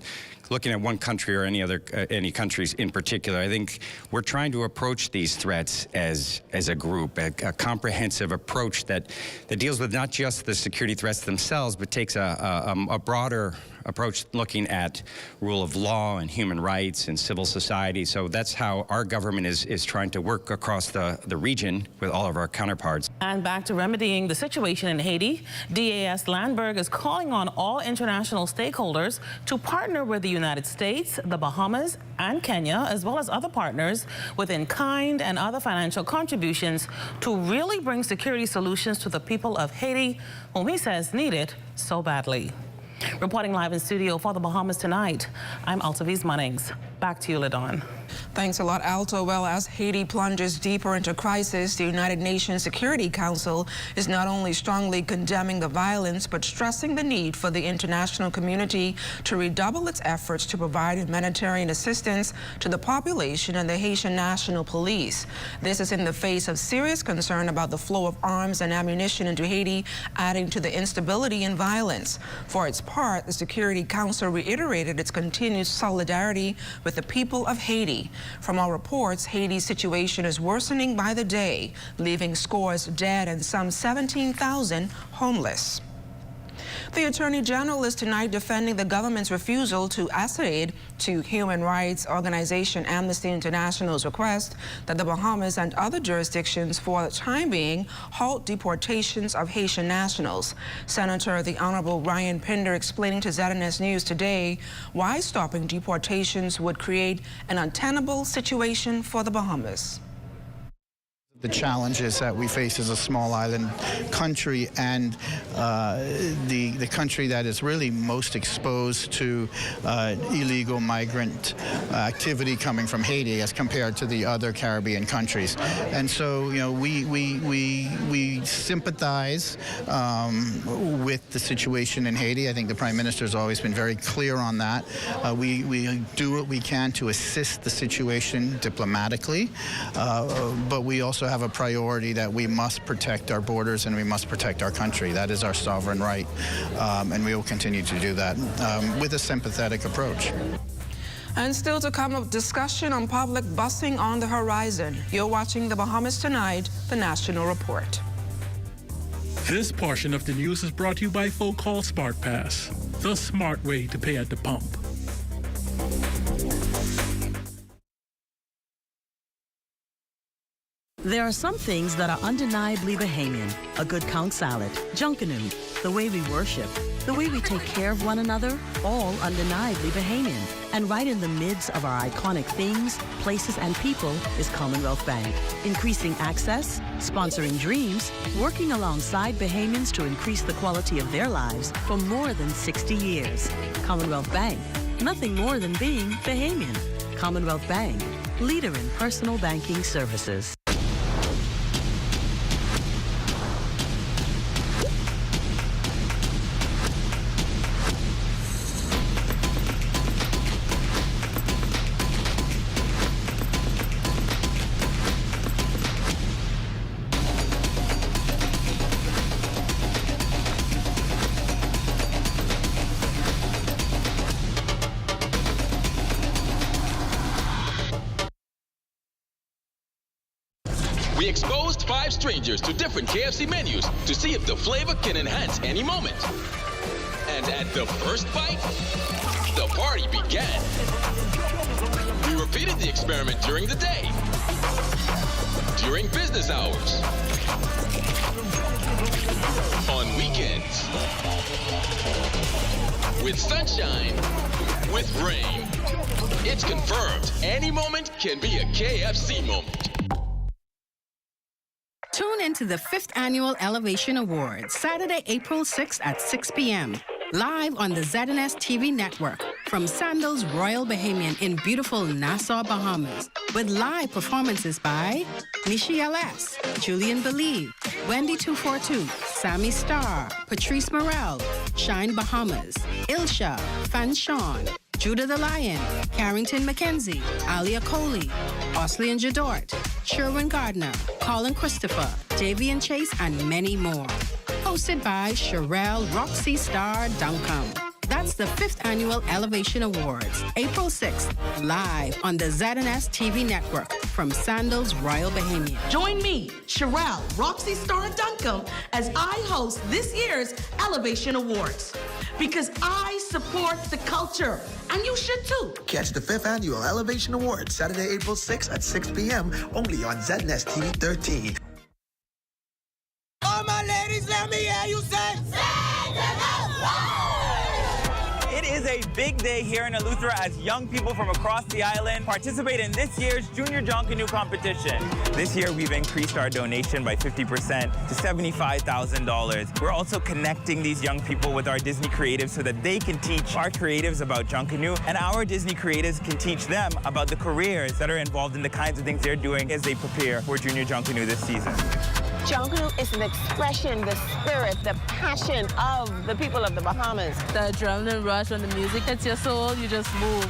looking at one country or any countries in particular, I think we're trying to approach these threats as a group, a comprehensive approach that deals with not just the security threats themselves, but takes a broader approach looking at rule of law and human rights and civil society. So that's how our government is trying to work across the region with all of our counterparts. And back to remedying the situation in Haiti, DAS Landberg is calling on all international stakeholders to partner with the United States, the Bahamas, and Kenya, as well as other partners, with in-kind and other financial contributions to really bring security solutions to the people of Haiti, whom he says need it so badly. Reporting live in studio for the Bahamas Tonight, I'm Altovise Munnings. Back to you, LaDawn. Thanks a lot, Alto. Well, as Haiti plunges deeper into crisis, the United Nations Security Council is not only strongly condemning the violence, but stressing the need for the international community to redouble its efforts to provide humanitarian assistance to the population and the Haitian National Police. This is in the face of serious concern about the flow of arms and ammunition into Haiti, adding to the instability and violence. For its part, the Security Council reiterated its continued solidarity with the people of Haiti. From our reports, Haiti's situation is worsening by the day, leaving scores dead and some 17,000 homeless. The Attorney General is tonight defending the government's refusal to accede to human rights organization Amnesty International's request that the Bahamas and other jurisdictions for the time being halt deportations of Haitian nationals. Senator the Honorable Ryan Pinder explaining to ZNS News today why stopping deportations would create an untenable situation for the Bahamas. The challenges that we face as a small island country and the country that is really most exposed to illegal migrant activity coming from Haiti as compared to the other Caribbean countries. And so, you know, we sympathize with the situation in Haiti. I think the Prime Minister has always been very clear on that. We do what we can to assist the situation diplomatically, but we also have a priority that we must protect our borders and we must protect our country. That is our sovereign right, and we will continue to do that with a sympathetic approach. And still to come, a discussion on public busing on the horizon. You're watching the Bahamas Tonight, the National Report. This portion of the news is brought to you by Focall Smart Pass, the smart way to pay at the pump. There are some things that are undeniably Bahamian. A good conch salad, Junkanoo, the way we worship, the way we take care of one another, all undeniably Bahamian. And right in the midst of our iconic things, places, and people is Commonwealth Bank. Increasing access, sponsoring dreams, working alongside Bahamians to increase the quality of their lives for more than 60 years. Commonwealth Bank, nothing more than being Bahamian. Commonwealth Bank, leader in personal banking services. We exposed 5 strangers to different KFC menus to see if the flavor can enhance any moment. And at the first bite, the party began. We repeated the experiment during the day, during business hours, on weekends, with sunshine, with rain. It's confirmed, any moment can be a KFC moment. Tune into the 5th Annual Elevation Awards, Saturday, April 6th at 6 p.m. Live on the ZNS TV network from Sandals Royal Bahamian in beautiful Nassau, Bahamas. With live performances by Nishi LS, Julian Believe, Wendy 242, Sammy Starr, Patrice Morel, Shine Bahamas, Ilsha, Fan Sean, Judah the Lion, Carrington McKenzie, Alia Coley, Oslian Jadort, Sherwin Gardner, Colin Christopher, Davian Chase, and many more. Hosted by Sherelle Roxy Star Duncombe. That's the 5th Annual Elevation Awards, April 6th, live on the ZNS TV network from Sandals Royal Bahamian. Join me, Sherelle Roxy Star Duncombe, as I host this year's Elevation Awards. Because I support the culture, and you should too. Catch the 5th Annual Elevation Awards, Saturday, April 6th at 6 p.m. only on ZNS TV 13. All my ladies, let me hear you say, It is a big day here in Eleuthera as young people from across the island participate in this year's Junior Junkanoo competition. This year, we've increased our donation by 50% to $75,000. We're also connecting these young people with our Disney creatives so that they can teach our creatives about Junkanoo, and our Disney creatives can teach them about the careers that are involved in the kinds of things they're doing as they prepare for Junior Junkanoo this season. Junkanoo is an expression, the spirit, the passion of the people of the Bahamas. The adrenaline rush when the music hits your soul, you just move.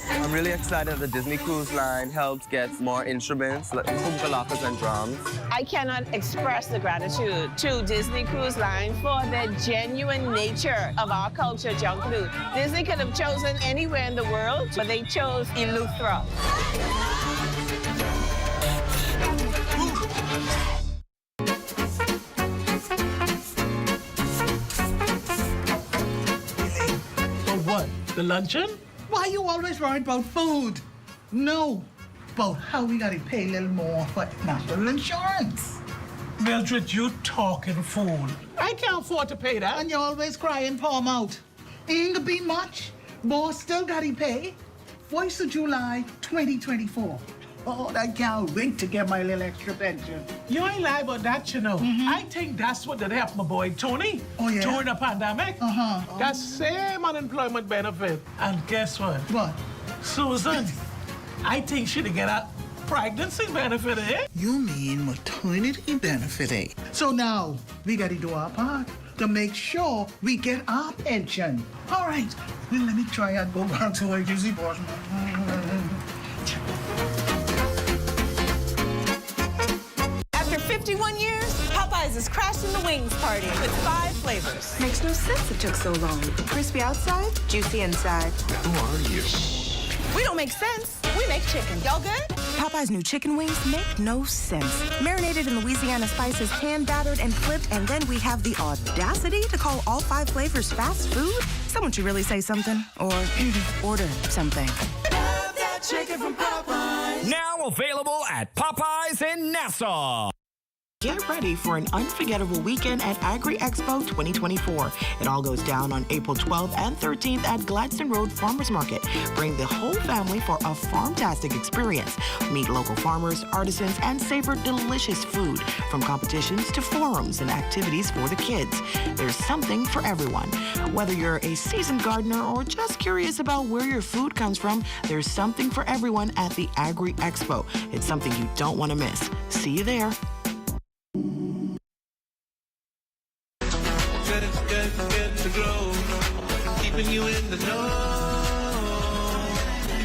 I'm really excited that the Disney Cruise Line helps get more instruments, like humpalakas and drums. I cannot express the gratitude to Disney Cruise Line for the genuine nature of our culture, Junkanoo. Disney could have chosen anywhere in the world, but they chose Eleuthera. What? The luncheon? Why you always worried about food? No, about how we gotta pay a little more for national insurance. Mildred, you talking fool. I can't afford to pay that. And you're always crying, palm out. Ain't gonna be much. Boss still gotta pay. 1st of July, 2024. Oh, I can't wait to get my little extra pension. You ain't lie about that, you know. I think that's what did help my boy Tony during the pandemic. That same unemployment benefit. And guess what? What? Susan, I think she'd get a pregnancy benefit, eh? You mean maternity benefit, eh? So now, we gotta do our part to make sure we get our pension. All right, well, let me try and go back to agency boss. After 51 years, Popeyes is crashing the wings party with 5 flavors. Makes no sense it took so long. Crispy outside, juicy inside. Who are you? We don't make sense. We make chicken. Y'all good? Popeyes new chicken wings make no sense. Marinated in Louisiana spices, hand battered and flipped, and then we have the audacity to call all 5 flavors fast food? Someone should really say something or order something. Love that chicken from Popeyes. Now Now available at Popeyes in Nassau. Get ready for an unforgettable weekend at Agri Expo 2024. It all goes down on April 12th and 13th at Gladstone Road Farmers Market. Bring the whole family for a farm-tastic experience. Meet local farmers, artisans, and savor delicious food. From competitions to forums and activities for the kids. There's something for everyone. Whether you're a seasoned gardener or just curious about where your food comes from, there's something for everyone at the Agri Expo. It's something you don't want to miss. See you there. Good to grow, keeping you in the know,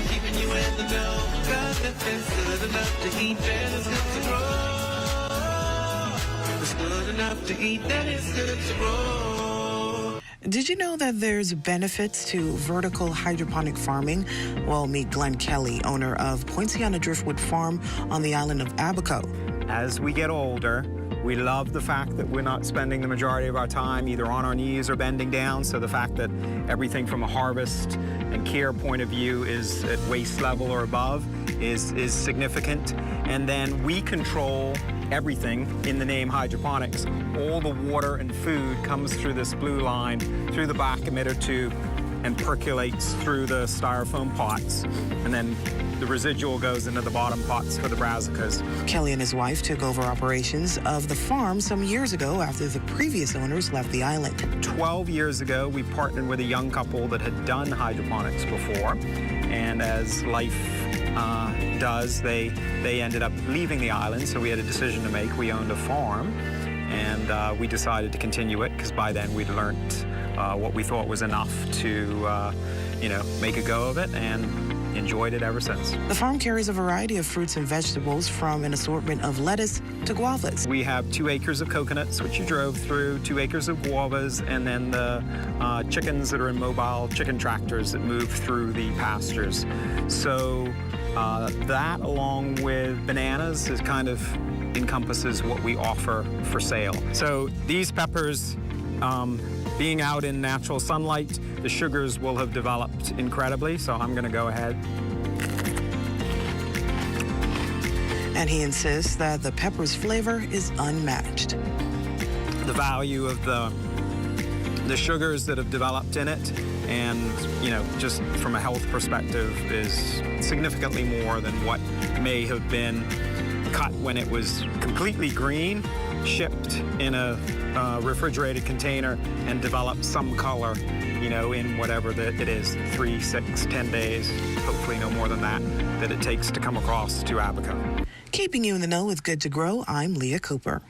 keeping you in the know. God, it's good enough to eat, then it's good to grow. It's good enough to eat, then it's good to grow. Did you know that there's benefits to vertical hydroponic farming? Well, meet Glenn Kelly, owner of Poinciana Driftwood Farm on the island of Abaco. As we get older, we love the fact that we're not spending the majority of our time either on our knees or bending down. So the fact that everything from a harvest and care point of view is at waist level or above is significant. And then we control everything in the name hydroponics. All the water and food comes through this blue line, through the back emitter tube, and percolates through the styrofoam pots. And then the residual goes into the bottom pots for the brassicas. Kelly and his wife took over operations of the farm some years ago after the previous owners left the island. 12 years ago, we partnered with a young couple that had done hydroponics before. And as life does, they ended up leaving the island, so we had a decision to make. We owned a farm, and we decided to continue it because by then we'd learned what we thought was enough to, make a go of it, and enjoyed it ever since. The farm carries a variety of fruits and vegetables, from an assortment of lettuce to guavas. We have 2 acres of coconuts, which you drove through, 2 acres of guavas, and then the chickens that are in mobile chicken tractors that move through the pastures. So that, along with bananas, is kind of encompasses what we offer for sale. So these peppers, being out in natural sunlight, the sugars will have developed incredibly, so I'm going to go ahead. And he insists that the pepper's flavor is unmatched. The value of the sugars that have developed in it, and just from a health perspective, is significantly more than what may have been cut when it was completely green, shipped in a refrigerated container, and developed some color, in whatever it is, 3, 6, 10 days, hopefully no more than that it takes to come across to Abaco. Keeping you in the know with Good to Grow, I'm Leah Cooper.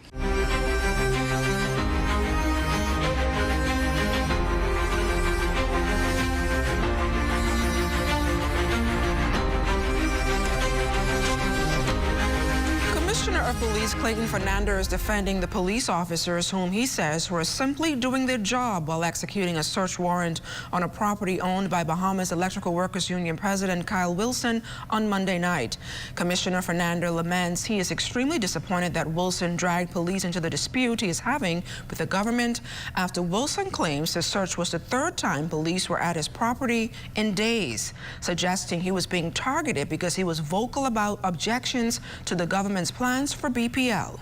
Police Clayton Fernandez is defending the police officers whom he says were simply doing their job while executing a search warrant on a property owned by Bahamas Electrical Workers Union President Kyle Wilson on Monday night. Commissioner Fernandez laments he is extremely disappointed that Wilson dragged police into the dispute he is having with the government after Wilson claims the search was the 3rd time police were at his property in days, suggesting he was being targeted because he was vocal about objections to the government's plans for BPL.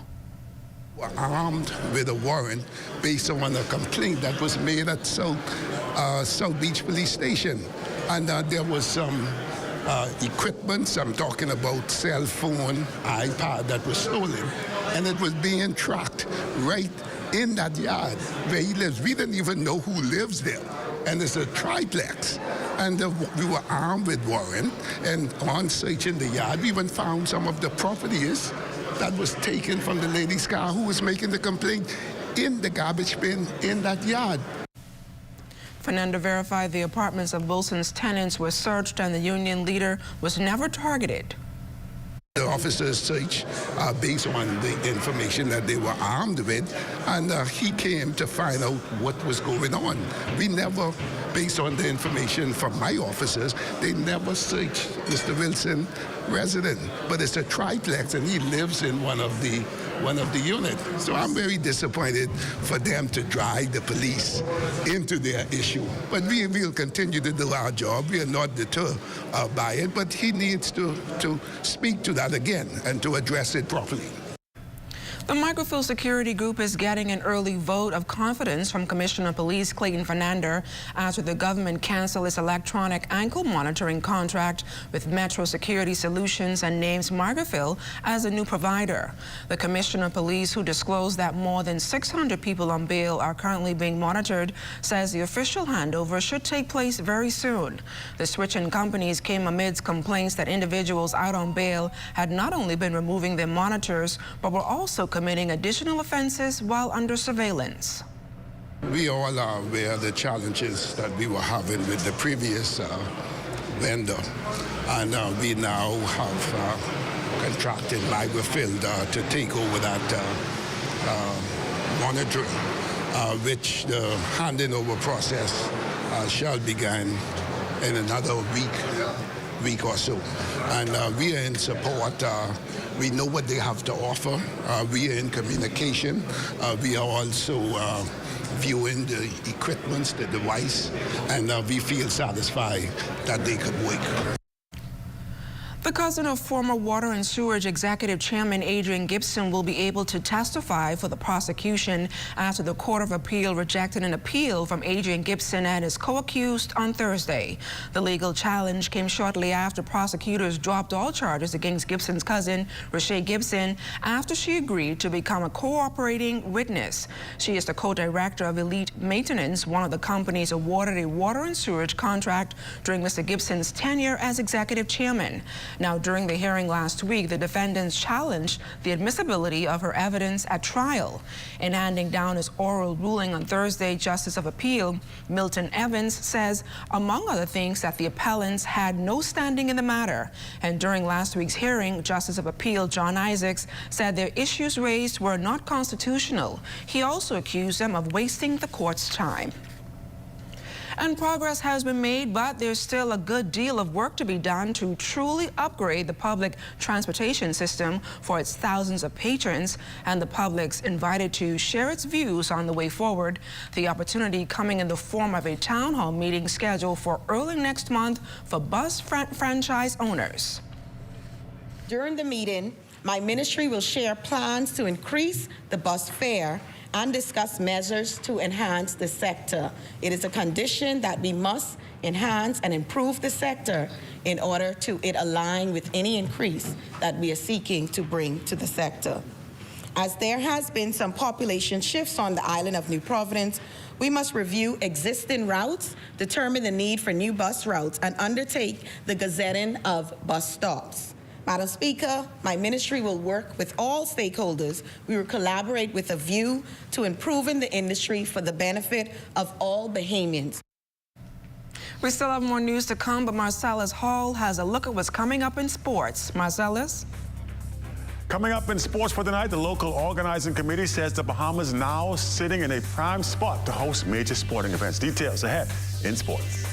Armed with a warrant based on a complaint that was made at South Beach Police Station. And there was some equipment, I'm talking about cell phone, iPad that was stolen. And it was being tracked right in that yard where he lives. We didn't even know who lives there. And it's a triplex. And we were armed with warrant, and on searching the yard, we even found some of the properties that was taken from the lady's car who was making the complaint in the garbage bin in that yard. Fernandez verified the apartments of Wilson's tenants were searched and the union leader was never targeted. The officers searched based on the information that they were armed with, and he came to find out what was going on. We never, based on the information from my officers, they never searched Mr. Wilson's residence. But it's a triplex, and he lives in one of the one of the unit. So I'm very disappointed for them to drag the police into their issue. But we will continue to do our job. We are not deterred by it, but he needs to speak to that again and to address it properly. The Microfield Security Group is getting an early vote of confidence from Commissioner of Police Clayton Fernandez after the government canceled its electronic ankle monitoring contract with Metro Security Solutions and names Microfield as a new provider. The Commissioner of Police, who disclosed that more than 600 people on bail are currently being monitored, says the official handover should take place very soon. The switch in companies came amidst complaints that individuals out on bail had not only been removing their monitors, but were also committing additional offenses while under surveillance. We all are aware of the challenges that we were having with the previous vendor, and we now have contracted Microfield to take over that monitoring, which the handing over process shall begin in another week or so. And we are in support. We know what they have to offer. We are in communication. We are also viewing the equipment, the device, and we feel satisfied that they could work. The cousin of former Water and Sewerage Executive Chairman Adrian Gibson will be able to testify for the prosecution after the Court of Appeal rejected an appeal from Adrian Gibson and his co-accused on Thursday. The legal challenge came shortly after prosecutors dropped all charges against Gibson's cousin, Rashay Gibson, after she agreed to become a cooperating witness. She is the co-director of Elite Maintenance, one of the companies awarded a water and sewerage contract during Mr. Gibson's tenure as executive chairman. Now, during the hearing last week, the defendants challenged the admissibility of her evidence at trial. In handing down his oral ruling on Thursday, Justice of Appeal Milton Evans says, among other things, that the appellants had no standing in the matter. And during last week's hearing, Justice of Appeal John Isaacs said their issues raised were not constitutional. He also accused them of wasting the court's time. And progress has been made, but there's still a good deal of work to be done to truly upgrade the public transportation system for its thousands of patrons, and the public's invited to share its views on the way forward. The opportunity coming in the form of a town hall meeting scheduled for early next month for bus franchise owners. During the meeting, my ministry will share plans to increase the bus fare and discuss measures to enhance the sector. It is a condition that we must enhance and improve the sector in order to it align with any increase that we are seeking to bring to the sector. As there has been some population shifts on the island of New Providence, we must review existing routes, determine the need for new bus routes, and undertake the gazetting of bus stops. Madam Speaker, my ministry will work with all stakeholders. We will collaborate with a view to improving the industry for the benefit of all Bahamians. We still have more news to come, but Marcellus Hall has a look at what's coming up in sports. Marcellus? Coming up in sports for tonight, the local organizing committee says the Bahamas now sitting in a prime spot to host major sporting events. Details ahead in sports.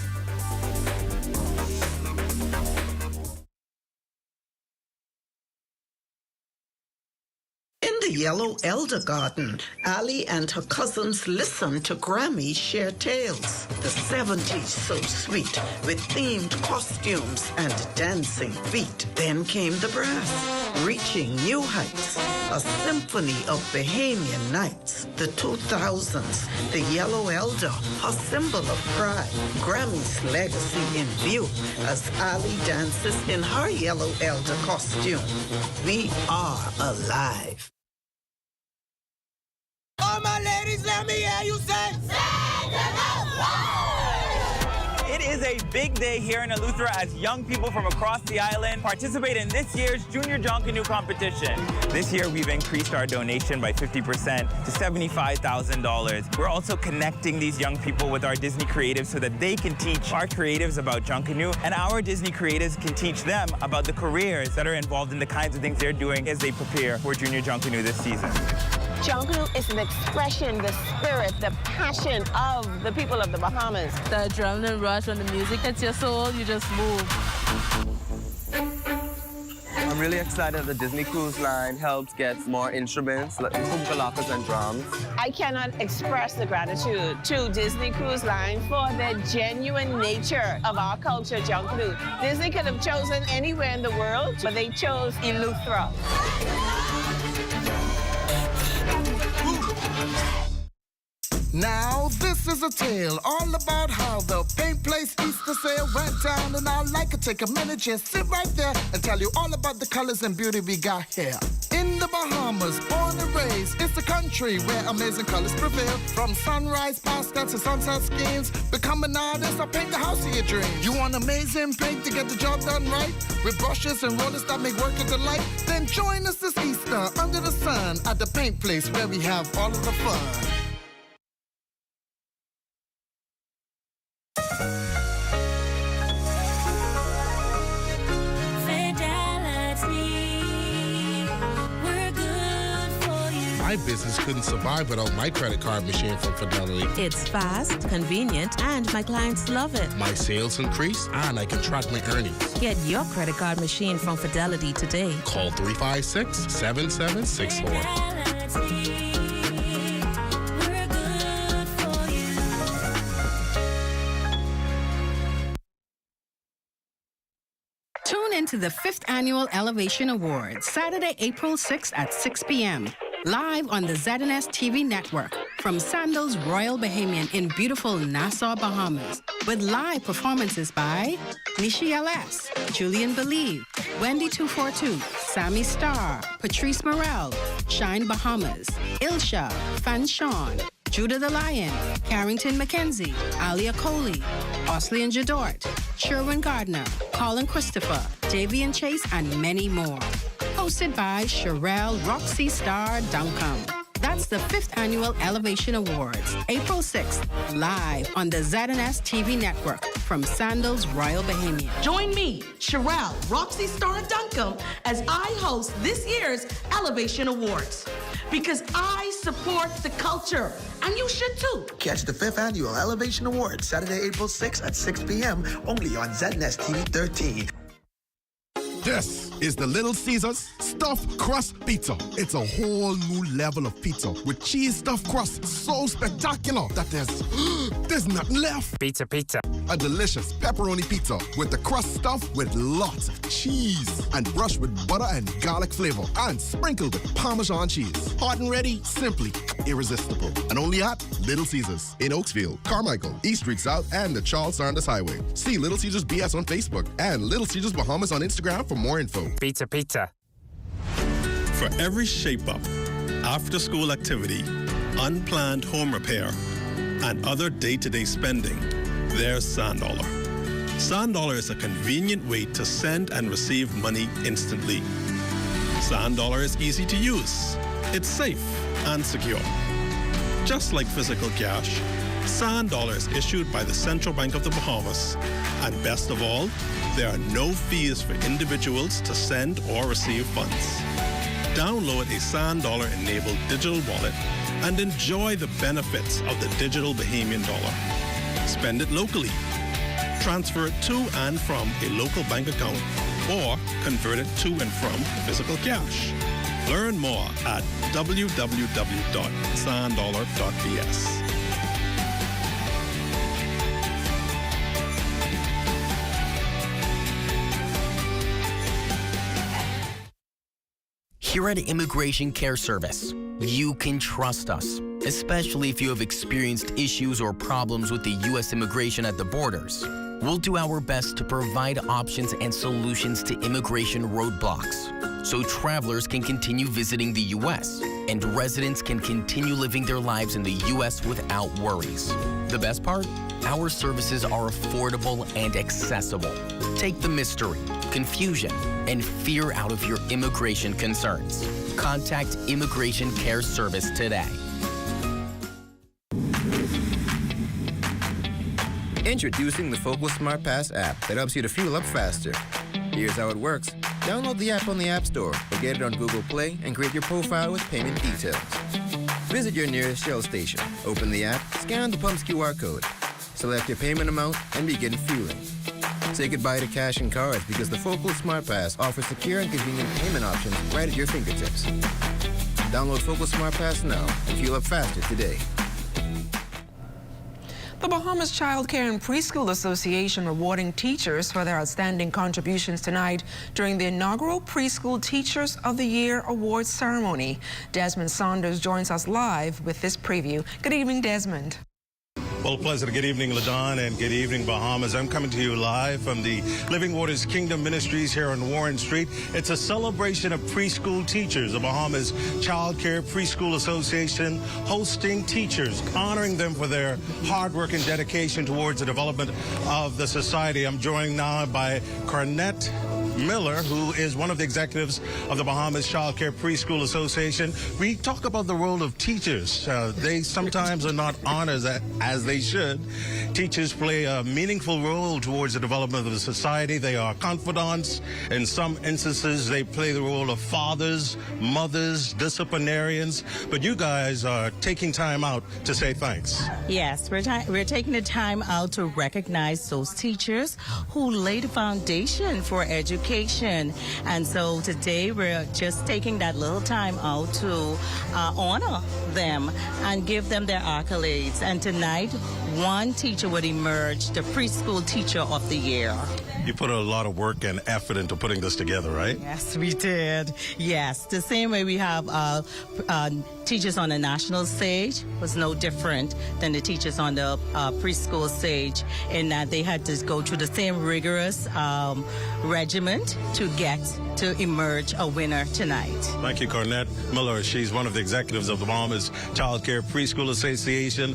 In the Yellow Elder Garden, Ali and her cousins listened to Grammy share tales. The 70s so sweet, with themed costumes and dancing feet. Then came the brass, reaching new heights. A symphony of Bahamian nights. The 2000s, the Yellow Elder, a symbol of pride. Grammy's legacy in view as Ali dances in her Yellow Elder costume. We are alive. All my ladies, let me hear you say, It is a big day here in Eleuthera as young people from across the island participate in this year's Junior John Canoe competition. This year, we've increased our donation by 50% to $75,000. We're also connecting these young people with our Disney creatives so that they can teach our creatives about John Canoe, and our Disney creatives can teach them about the careers that are involved in the kinds of things they're doing as they prepare for Junior John Canoe this season. John Canoe is an expression, the spirit, the passion of the people of the Bahamas. The adrenaline rush, when the music hits your soul, you just move. I'm really excited that the Disney Cruise Line helps get more instruments like kumkalakas and drums. I cannot express the gratitude to Disney Cruise Line for the genuine nature of our culture, Junkanoo. Disney could have chosen anywhere in the world, but they chose Eleuthera. Now, this is a tale all about how the Paint Place Easter sale went down, and I'd like to take a minute, just sit right there and tell you all about the colors and beauty we got here. In the Bahamas, born and raised, it's the country where amazing colors prevail. From sunrise pastel to sunset schemes, become an artist or paint the house of your dreams. You want amazing paint to get the job done right? With brushes and rollers that make work a delight? Then join us this Easter under the sun at the Paint Place where we have all of the fun. My business couldn't survive without my credit card machine from Fidelity. It's fast, convenient, and my clients love it. My sales increase, and I can track my earnings. Get your credit card machine from Fidelity today. Call 356-7764. Tune into the 5th Annual Elevation Awards, Saturday, April 6th at 6 p.m. Live on the ZNS TV network from Sandals Royal Bahamian in beautiful Nassau, Bahamas, with live performances by Nishi LS, Julian Believe, Wendy 242, Sammy Starr, Patrice Morel, Shine Bahamas, Ilsha, Fan Sean, Judah the Lion, Carrington McKenzie, Alia Coley, Oslian Jadort, Sherwin Gardner, Colin Christopher, Davian Chase, and many more. Hosted by Sherelle Roxy Star Duncombe. That's the 5th Annual Elevation Awards, April 6th, live on the ZNS TV network from Sandals Royal Bahamian. Join me, Sherelle Roxy Star Duncombe, as I host this year's Elevation Awards. Because I support the culture, and you should too. Catch the 5th Annual Elevation Awards, Saturday, April 6th at 6 p.m. only on ZNS TV 13. This is the Little Caesars Stuffed Crust Pizza. It's a whole new level of pizza with cheese stuffed crust so spectacular that there's nothing left. Pizza. A delicious pepperoni pizza with the crust stuffed with lots of cheese and brushed with butter and garlic flavor and sprinkled with Parmesan cheese. Hot and ready, simply irresistible. And only at Little Caesars in Oaksville, Carmichael, East Street South, and the Charles Sanders Highway. See Little Caesars BS on Facebook and Little Caesars Bahamas on Instagram for more info. Pizza. For every shape-up, after-school activity, unplanned home repair, and other day-to-day spending, there's SandDollar. SandDollar is a convenient way to send and receive money instantly. SandDollar is easy to use. It's safe and secure. Just like physical cash, SandDollar is issued by the Central Bank of the Bahamas. And best of all, there are no fees for individuals to send or receive funds. Download a SandDollar-enabled digital wallet and enjoy the benefits of the digital Bahamian dollar. Spend it locally. Transfer it to and from a local bank account or convert it to and from physical cash. Learn more at www.sanddollar.bs. Here at Immigration Care Service, you can trust us, especially if you have experienced issues or problems with the U.S. immigration at the borders. We'll do our best to provide options and solutions to immigration roadblocks, so travelers can continue visiting the U.S. and residents can continue living their lives in the U.S. without worries. The best part? Our services are affordable and accessible. Take the mystery, confusion, and fear out of your immigration concerns. Contact Immigration Care Service today. Introducing the Focal Smart Pass app that helps you to fuel up faster. Here's how it works. Download the app on the App Store or get it on Google Play and create your profile with payment details. Visit your nearest Shell station. Open the app, scan the pump's QR code, select your payment amount, and begin fueling. Say goodbye to cash and cards because the Focal Smart Pass offers secure and convenient payment options right at your fingertips. Download Focal Smart Pass now and fuel up faster today. The Bahamas Child Care and Preschool Association rewarding teachers for their outstanding contributions tonight during the inaugural Preschool Teachers of the Year Awards ceremony. Desmond Saunders joins us live with this preview. Good evening, Desmond. Well, pleasant. Good evening, LaDon, and good evening, Bahamas. I'm coming to you live from the Living Waters Kingdom Ministries here on Warren Street. It's a celebration of preschool teachers. The Bahamas Child Care Preschool Association hosting teachers, honoring them for their hard work and dedication towards the development of the society. I'm joined now by Cornette Miller, who is one of the executives of the Bahamas Child Care Preschool Association. We talk about the role of teachers. They sometimes are not honored as they should. Teachers play a meaningful role towards the development of the society. They are confidants. In some instances, they play the role of fathers, mothers, disciplinarians. But you guys are taking time out to say thanks. Yes, we're taking the time out to recognize those teachers who laid the foundation for education. And so today we're just taking that little time out to honor them and give them their accolades. And tonight, one teacher would emerge the Preschool Teacher of the Year. You put a lot of work and effort into putting this together, right? Yes, we did. Yes, the same way we have teachers on the national stage was no different than the teachers on the preschool stage, in that they had to go through the same rigorous regiment to get to emerge a winner tonight. Thank you, Cornette Miller. She's one of the executives of the Bahamas Child Care Preschool Association.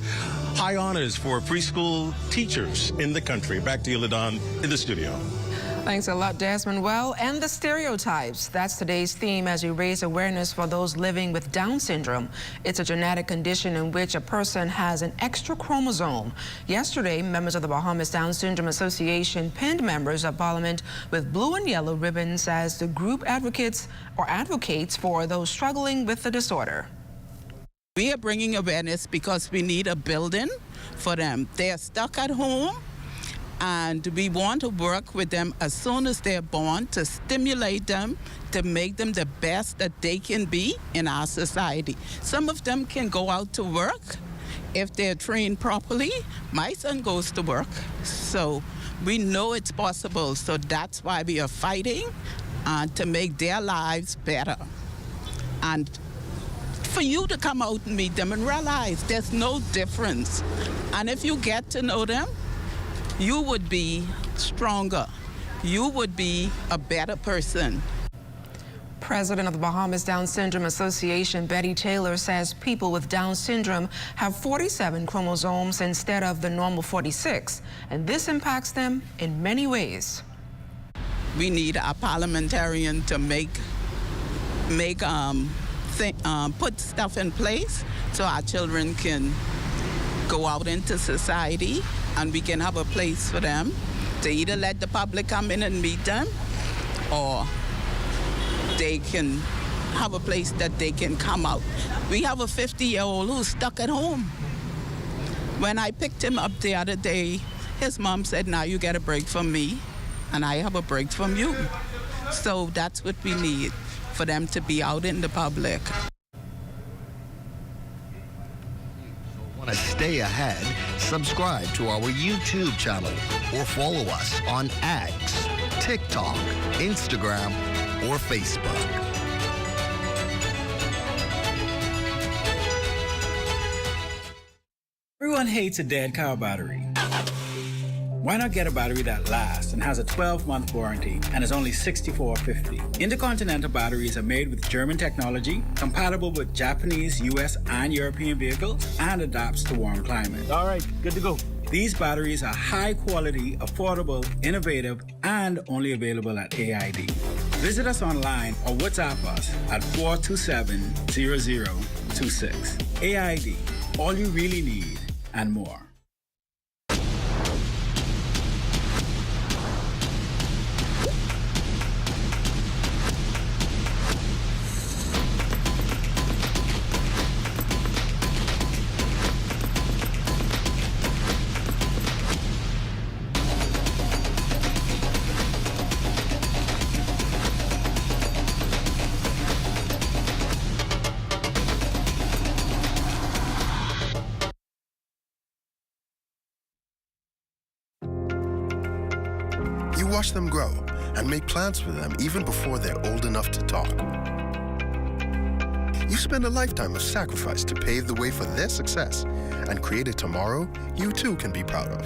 High honors for preschool teachers in the country. Back to you, LaDon, in the studio. Thanks a lot, Desmond. Well, and the stereotypes. That's today's theme as we raise awareness for those living with Down syndrome. It's a genetic condition in which a person has an extra chromosome. Yesterday, members of the Bahamas Down Syndrome Association pinned members of Parliament with blue and yellow ribbons as the group advocates for those struggling with the disorder. We are bringing awareness because we need a building for them. They are stuck at home, and we want to work with them as soon as they're born to stimulate them, to make them the best that they can be in our society. Some of them can go out to work if they're trained properly. My son goes to work, so we know it's possible. So that's why we are fighting to make their lives better. And for you to come out and meet them and realize there's no difference. And if you get to know them, you would be stronger. You would be a better person. President of the Bahamas Down Syndrome Association, Betty Taylor, says people with Down syndrome have 47 chromosomes instead of the normal 46, and this impacts them in many ways. We need a parliamentarian to put stuff in place so our children can go out into society and we can have a place for them to either let the public come in and meet them, or they can have a place that they can come out. We have a 50-year-old who's stuck at home. When I picked him up the other day, his mom said, now you get a break from me and I have a break from you. So that's what we need, for them to be out in the public. Want to stay ahead? Subscribe to our YouTube channel or follow us on X, TikTok, Instagram, or Facebook. Everyone hates a dead car battery. Why not get a battery that lasts and has a 12-month warranty and is only $64.50? Intercontinental batteries are made with German technology, compatible with Japanese, US, and European vehicles, and adapts to warm climates. All right, good to go. These batteries are high quality, affordable, innovative, and only available at AID. Visit us online or WhatsApp us at 427-0026. AID, all you really need and more. watch them grow and make plans for them even before they're old enough to talk. You spend a lifetime of sacrifice to pave the way for their success and create a tomorrow you too can be proud of.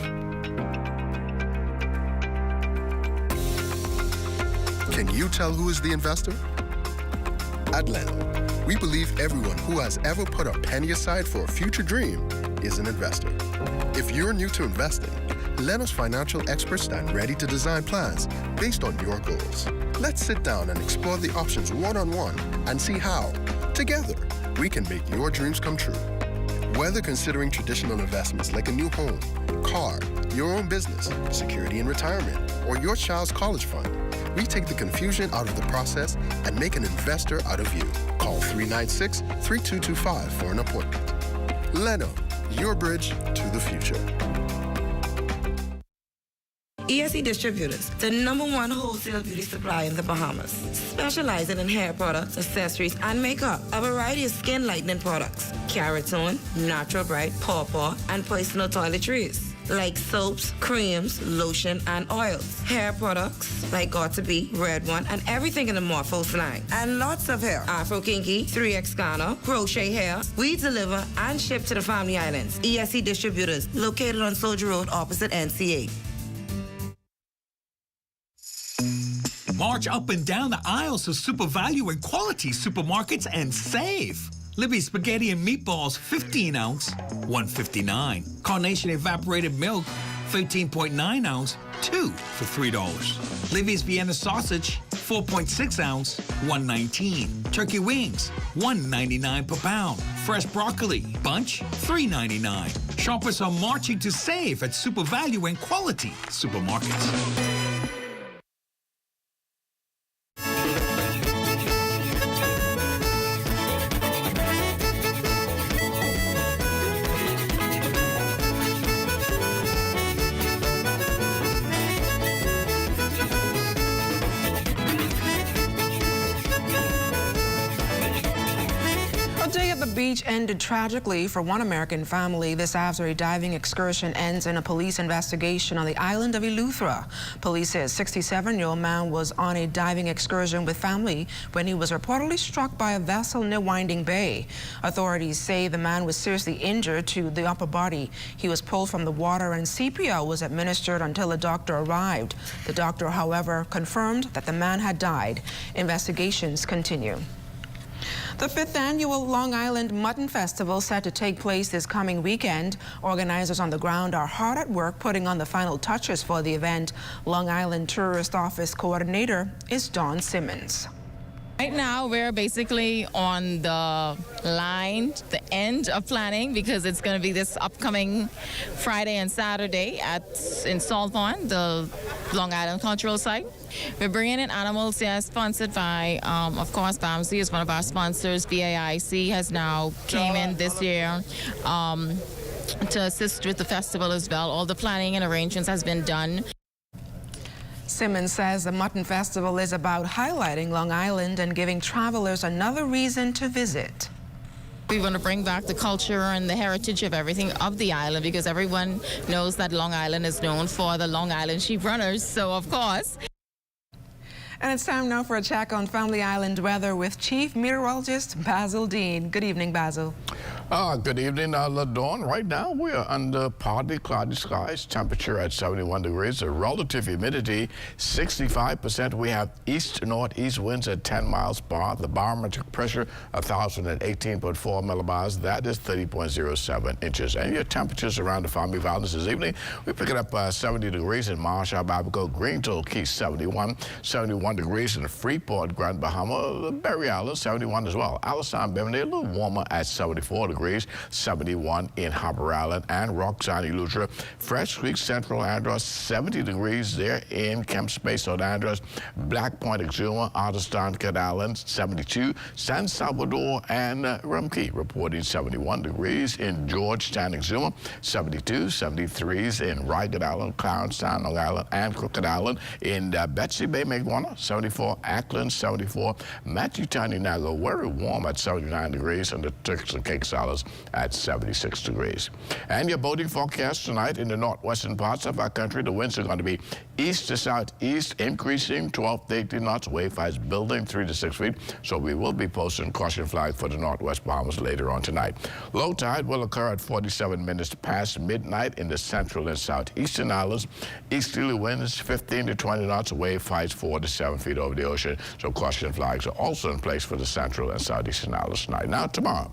Can you tell who is the investor? At Leno, we believe everyone who has ever put a penny aside for a future dream is an investor. If you're new to investing, Leno's financial experts stand ready to design plans based on your goals. Let's sit down and explore the options one-on-one and see how, together, we can make your dreams come true. Whether considering traditional investments like a new home, car, your own business, security in retirement, or your child's college fund, we take the confusion out of the process and make an investor out of you. Call 396-3225 for an appointment. Leno, your bridge to the future. ESE Distributors, the #1 wholesale beauty supplier in the Bahamas, specializing in hair products, accessories, and makeup. A variety of skin lightening products, Keratin, Natural Bright, Pawpaw, and personal toiletries, like soaps, creams, lotion, and oils. Hair products like Got2b, Red One, and everything in the Morphos line. And lots of hair. Afro Kinky, 3X Ghana, crochet hair. We deliver and ship to the Family Islands. ESE Distributors, located on Soldier Road opposite NCA. March up and down the aisles of Super Value and Quality supermarkets and save. Libby's Spaghetti and Meatballs, 15 ounce, $1.59. Carnation Evaporated Milk, 13.9 ounce, 2 for $3. Libby's Vienna Sausage, 4.6 ounce, $1.19. Turkey Wings, $1.99 per pound. Fresh Broccoli, Bunch, $3.99. Shoppers are marching to save at Super Value and Quality supermarkets. Beach ended tragically for one American family. This after a diving excursion ends in a police investigation on the island of Eleuthera. Police says 67-year-old man was on a diving excursion with family when he was reportedly struck by a vessel near Winding Bay. Authorities say the man was seriously injured to the upper body. He was pulled from the water and CPR was administered until a doctor arrived. The doctor, however, confirmed that the man had died. Investigations continue. The 5th annual Long Island Mutton Festival set to take place this coming weekend. Organizers on the ground are hard at work putting on the final touches for the event. Long Island Tourist Office Coordinator is Dawn Simmons. Right now, we're basically on the line, the end of planning, because it's going to be this upcoming Friday and Saturday in Saltpond, the Long Island Cultural Site. We're bringing in animals here, sponsored by, of course, BAMC is one of our sponsors. VAIC has now came in this year to assist with the festival as well. All the planning and arrangements has been done. Simmons says the Mutton Festival is about highlighting Long Island and giving travelers another reason to visit. We want to bring back the culture and the heritage of everything of the island, because everyone knows that Long Island is known for the Long Island sheep runners, so of course. And it's time now for a check on Family Island weather with Chief Meteorologist Basil Dean. Good evening, Basil. Good evening, LaDawn. Right now, we are under partly cloudy skies, temperature at 71 degrees, the relative humidity 65%. We have east-northeast winds at 10 miles per hour. The barometric pressure 1,018.4 millibars. That is 30.07 inches. And your temperatures around the Family Islands this evening, we pick it up 70 degrees in Marshall, Babaco, Greenville, Key 71, 71 degrees in Freeport, Grand Bahama, Berry Island, 71 as well. Allentown, Bimini, a little warmer at 74 degrees, 71 in Harper Island and Roxanne, Eleuthera. Fresh Creek, Central Andros, 70 degrees there in Kemp Space, South Andros. Black Point, Exuma, Otterstown, Cat Island, 72. San Salvador and Rumkey reporting 71 degrees in Georgetown, Exuma, 72, 73s in Ragged Island, Clarencetown, Long Island, and Crooked Island. In Betsy Bay, Maguana, 74. Ackland, 74. Matthew Town, Nago, very warm at 79 degrees, and the Turks and Caicos Island Isles at 76 degrees. And your boating forecast tonight in the northwestern parts of our country, the winds are going to be east to southeast, increasing 12 to 18 knots, wave heights building 3 to 6 feet. So we will be posting caution flag for the northwest Bahamas later on tonight. Low tide will occur at 47 minutes past midnight in the central and southeastern islands. Easterly winds 15 to 20 knots, wave heights 4 to 7 feet over the ocean. So caution flags are also in place for the central and southeastern islands tonight. Now tomorrow,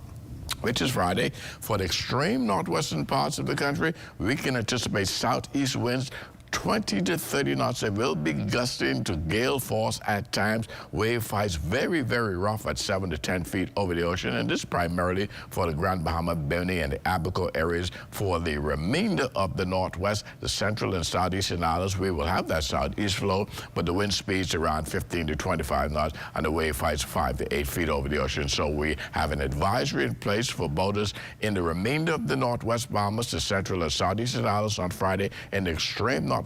which is Friday, for the extreme northwestern parts of the country, we can anticipate southeast winds 20 to 30 knots. They will be gusting to gale force at times. Wave heights very, very rough at 7 to 10 feet over the ocean. And this primarily for the Grand Bahama, Bounty, and the Abaco areas. For the remainder of the northwest, the central and southeastern islands, we will have that southeast flow, but the wind speeds around 15 to 25 knots, and the wave heights 5 to 8 feet over the ocean. So we have an advisory in place for boaters in the remainder of the northwest Bahamas, the central and southeastern islands on Friday, and the extreme northwestern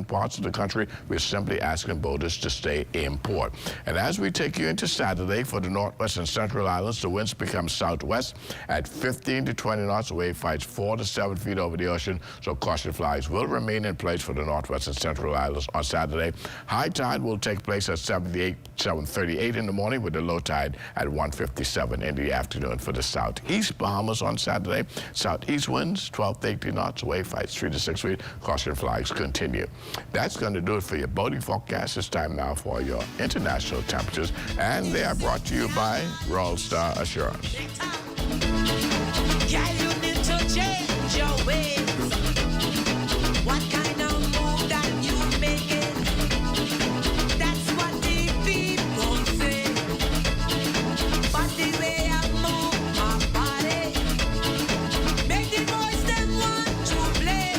parts of the country. We're simply asking boaters to stay in port. And as we take you into Saturday for the northwest and central islands, the winds become southwest at 15 to 20 knots, wave heights 4 to 7 feet over the ocean. So caution flags will remain in place for the northwest and central islands on Saturday. High tide will take place at 7:38 in the morning, with the low tide at 1:57 in the afternoon. For the southeast Bahamas on Saturday, southeast winds 12 to 18 knots, wave heights 3 to 6 feet. Caution flags continue. That's going to do it for your boating forecast. It's time now for your international temperatures, and they are brought to you by Royal Star Assurance. Yeah, you need to change your ways. What kind of move that you making? That's what the people say. But the way I move my body make the boys them want to play.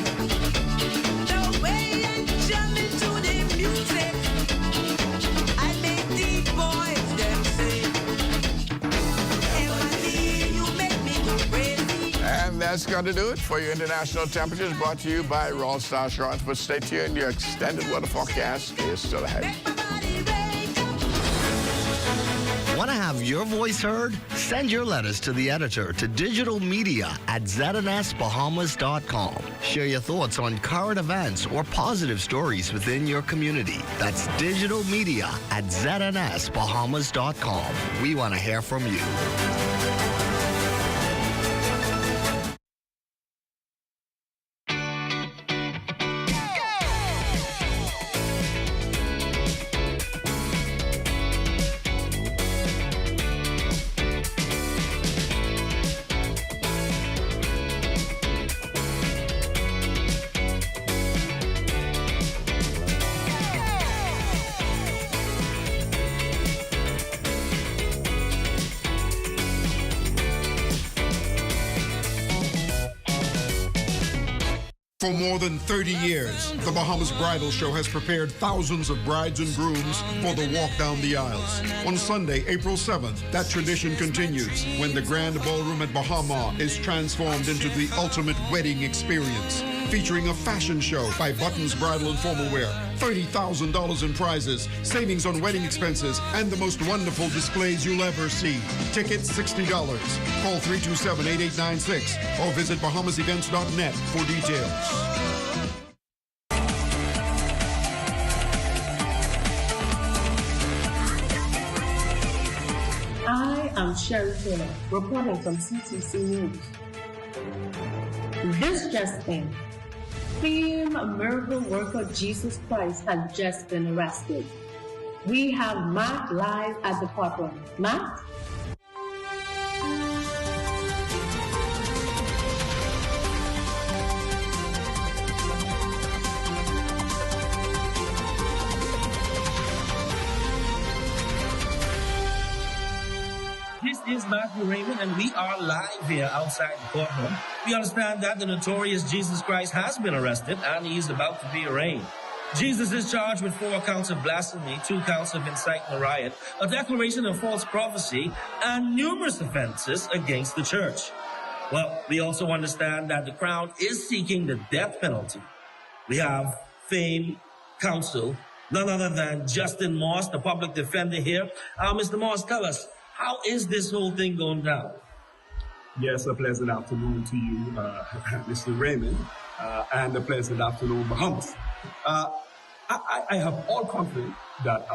The way I jump into the music, I make the boys them say. And that's going to do it for your international temperatures, brought to you by Royal Star Assurance. But stay tuned, your extended weather forecast is still ahead. Want to have your voice heard? Send your letters to the editor to digitalmedia@znsbahamas.com. Share your thoughts on current events or positive stories within your community. That's digitalmedia@znsbahamas.com. We want to hear from you. For more than 30 years, the Bahamas Bridal Show has prepared thousands of brides and grooms for the walk down the aisles. On Sunday, April 7th, that tradition continues when the Grand Ballroom at Bahama is transformed into the ultimate wedding experience, featuring a fashion show by Buttons Bridal and Formal Wear, $30,000 in prizes, savings on wedding expenses, and the most wonderful displays you'll ever see. Tickets $60. Call 327-8896 or visit bahamasevents.net for details. I am Sherry Taylor, reporting from CTC News. This just in. Theme miracle worker Jesus Christ has just been arrested. We have Matt live at the courtroom. Matt? This is Matthew Raymond, and we are live here outside the courtroom. We understand that the notorious Jesus Christ has been arrested, and he is about to be arraigned. Jesus is charged with 4 counts of blasphemy, 2 counts of inciting a riot, a declaration of false prophecy, and numerous offenses against the church. Well, we also understand that the Crown is seeking the death penalty. We have famed counsel, none other than Justin Moss, the public defender here. Mr. Moss, tell us, how is this whole thing going down? Yes, a pleasant afternoon to you, Mr. Raymond, and a pleasant afternoon, Bahamas. I have all confidence that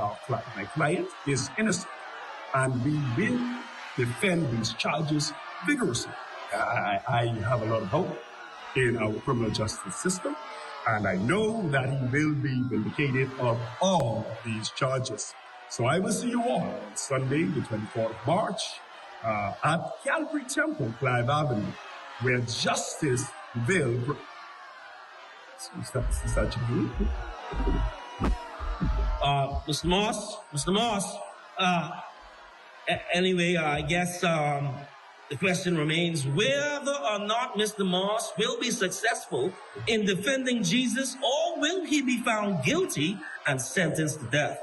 my client is innocent, and we will defend these charges vigorously. I have a lot of hope in our criminal justice system, and I know that he will be vindicated of all of these charges. So I will see you all on Sunday, the 24th of March, at Calvary Temple, Clive Avenue, where justice will... Is that you? Mr. Moss, anyway, I guess the question remains whether or not Mr. Moss will be successful in defending Jesus, or will he be found guilty and sentenced to death.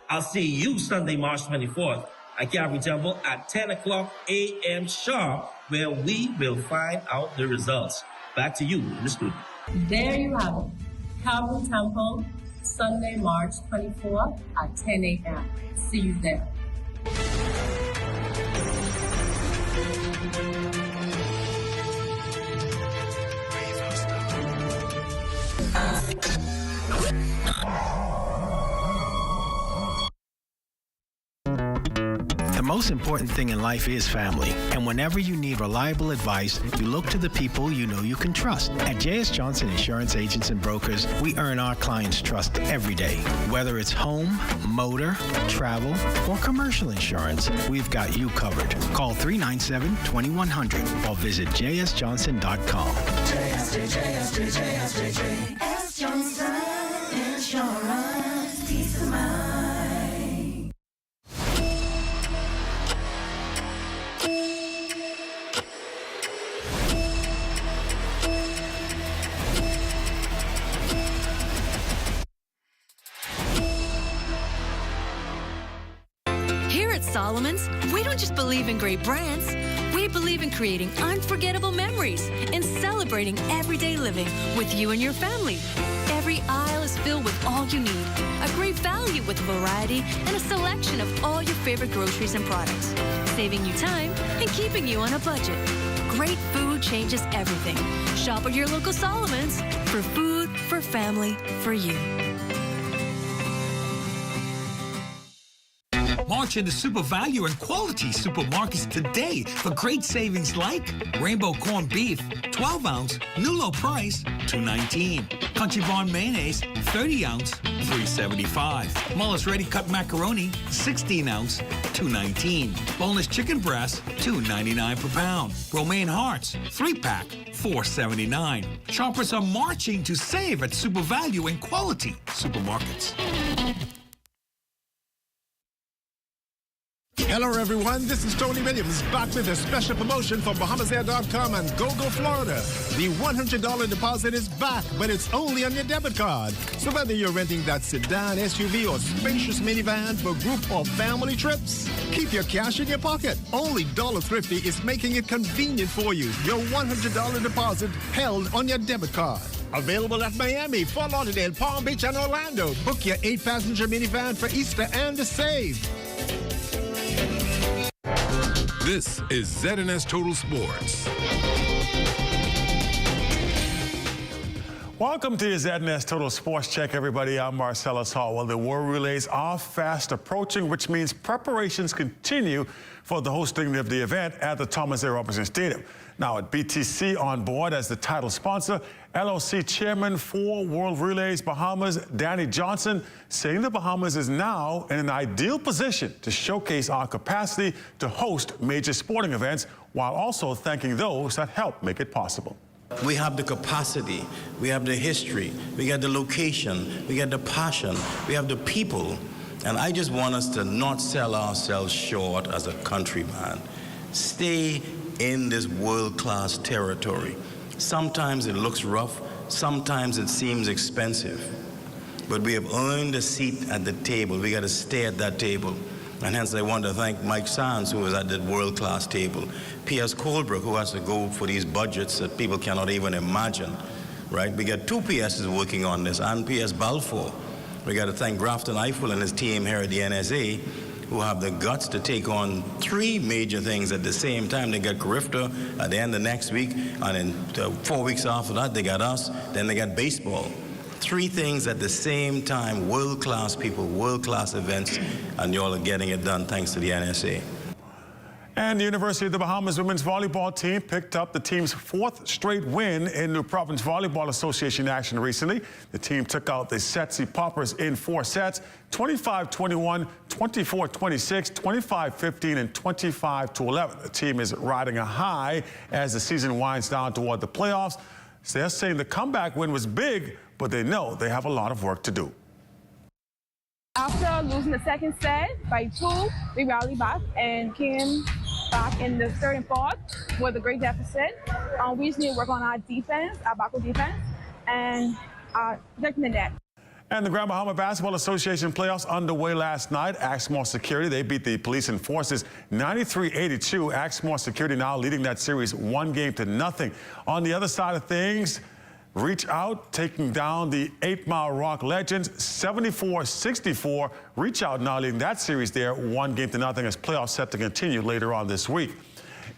I'll see you Sunday, March 24th at Calvary Temple at 10 o'clock a.m. sharp, where we will find out the results. Back to you in the studio. There you have it. Calvary Temple, Sunday, March 24th at 10 a.m. See you there. The most important thing in life is family, and whenever you need reliable advice, you look to the people you know you can trust. At J.S. Johnson Insurance Agents and Brokers, we earn our clients' trust every day. Whether it's home, motor, travel, or commercial insurance, we've got you covered. Call 397-2100 or visit jsjohnson.com. JS Johnson Insurance, peace of mind. Here at Solomon's, we don't just believe in great brands. We believe in creating unforgettable memories and celebrating everyday living with you and your family. Every aisle is filled with all you need. A great value with a variety and a selection of all your favorite groceries and products. Saving you time and keeping you on a budget. Great food changes everything. Shop at your local Solomon's for food, for family, for you. March into Super Value and Quality Supermarkets today for great savings like Rainbow Corned Beef, 12-ounce, new low price, $2.19. Country Barn Mayonnaise, 30-ounce, $3.75. Mullis Ready Cut Macaroni, 16-ounce, $2.19. Boneless Chicken Breast, $2.99 per pound. Romaine Hearts, 3-pack, $4.79. Shoppers are marching to save at Super Value and Quality Supermarkets. Hello, everyone. This is Tony Williams back with a special promotion for BahamasAir.com and GoGo Florida. The $100 deposit is back, but it's only on your debit card. So whether you're renting that sedan, SUV, or spacious minivan for group or family trips, keep your cash in your pocket. Only Dollar Thrifty is making it convenient for you. Your $100 deposit held on your debit card. Available at Miami, Fort Lauderdale, Palm Beach, and Orlando. Book your 8-passenger minivan for Easter and save. This is ZNS Total Sports. Welcome to your ZNS Total Sports Check, everybody. I'm Marcellus Hall. Well, the World Relays are fast approaching, which means preparations continue for the hosting of the event at the Thomas A. Robinson Stadium. Now, at BTC on board as the title sponsor, LOC Chairman for World Relays Bahamas, Danny Johnson, saying the Bahamas is now in an ideal position to showcase our capacity to host major sporting events, while also thanking those that help make it possible. We have the capacity, we have the history, we got the location, we got the passion, we have the people, and I just want us to not sell ourselves short as a country, man. Stay in this world-class territory. Sometimes it looks rough, sometimes it seems expensive, but we have earned a seat at the table. We got to stay at that table. And hence I want to thank Mike Sands, who was at that world-class table, P.S. Colebrook, who has to go for these budgets that people cannot even imagine, right? We got two P.S.s working on this, and P.S. Balfour. We got to thank Grafton Eiffel and his team here at the NSA, who have the guts to take on 3 major things at the same time. They got Carifta at the end of next week, and then 4 weeks after that, they got us, then they got baseball. 3 things at the same time, world-class people, world-class events, and y'all are getting it done thanks to the NSA. And the University of the Bahamas women's volleyball team picked up the team's 4th straight win in the Province Volleyball Association action recently. The team took out the Setsi Poppers in 4 sets, 25-21, 24-26, 25-15, and 25-11. The team is riding a high as the season winds down toward the playoffs. So they're saying the comeback win was big, but they know they have a lot of work to do. After losing the second set by 2, we rallied back and came back in the 3rd and 4th with a great deficit. We just need to work on our defense, our backward defense, and protecting the net. And the Grand Bahama Basketball Association playoffs underway last night. Axmore Security, they beat the Police and Forces 93-82. Axmore Security now leading that series 1-0. On the other side of things, Reach Out taking down the 8 Mile Rock Legends 74-64. Reach Out now leading that series there 1-0 as playoffs set to continue later on this week.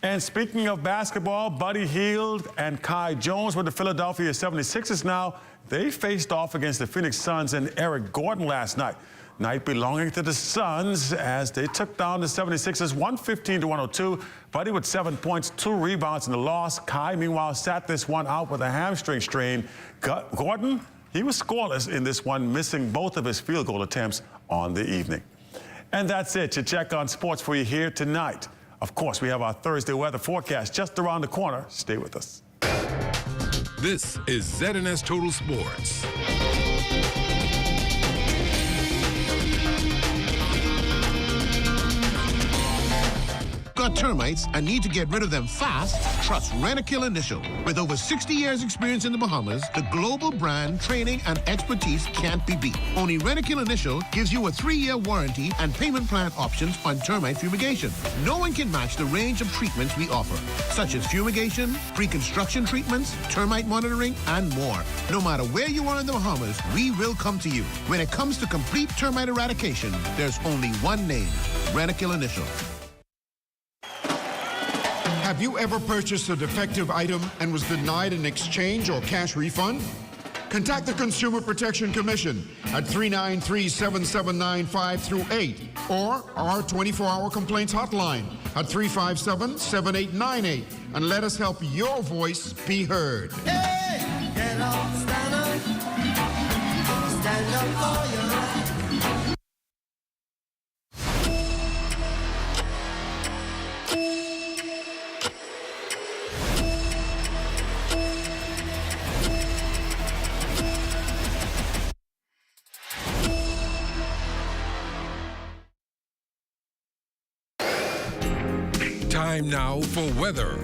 And speaking of basketball, Buddy Hield and Kai Jones with the Philadelphia 76ers now. They faced off against the Phoenix Suns and Eric Gordon last night. Night belonging to the Suns as they took down the 76ers 115-102. Buddy with 7 points, 2 rebounds in the loss. Kai, meanwhile, sat this one out with a hamstring strain. Gordon, he was scoreless in this one, missing both of his field goal attempts on the evening. And that's it. To check on sports for you here tonight. Of course, we have our Thursday weather forecast just around the corner. Stay with us. This is ZNS Total Sports. Got termites and need to get rid of them fast? Trust Rentokil Initial. With over 60 years experience in the Bahamas, the global brand, training, and expertise can't be beat. Only Rentokil Initial gives you a 3-year warranty and payment plan options on termite fumigation. No one can match the range of treatments we offer, such as fumigation, pre-construction treatments, termite monitoring, and more. No matter where you are in the Bahamas, we will come to you. When it comes to complete termite eradication, there's only one name, Rentokil Initial. Have you ever purchased a defective item and was denied an exchange or cash refund? Contact the Consumer Protection Commission at 393-7795-8 or our 24-hour complaints hotline at 357-7898 and let us help your voice be heard. Hey, get up, stand up for your right. Time now for weather.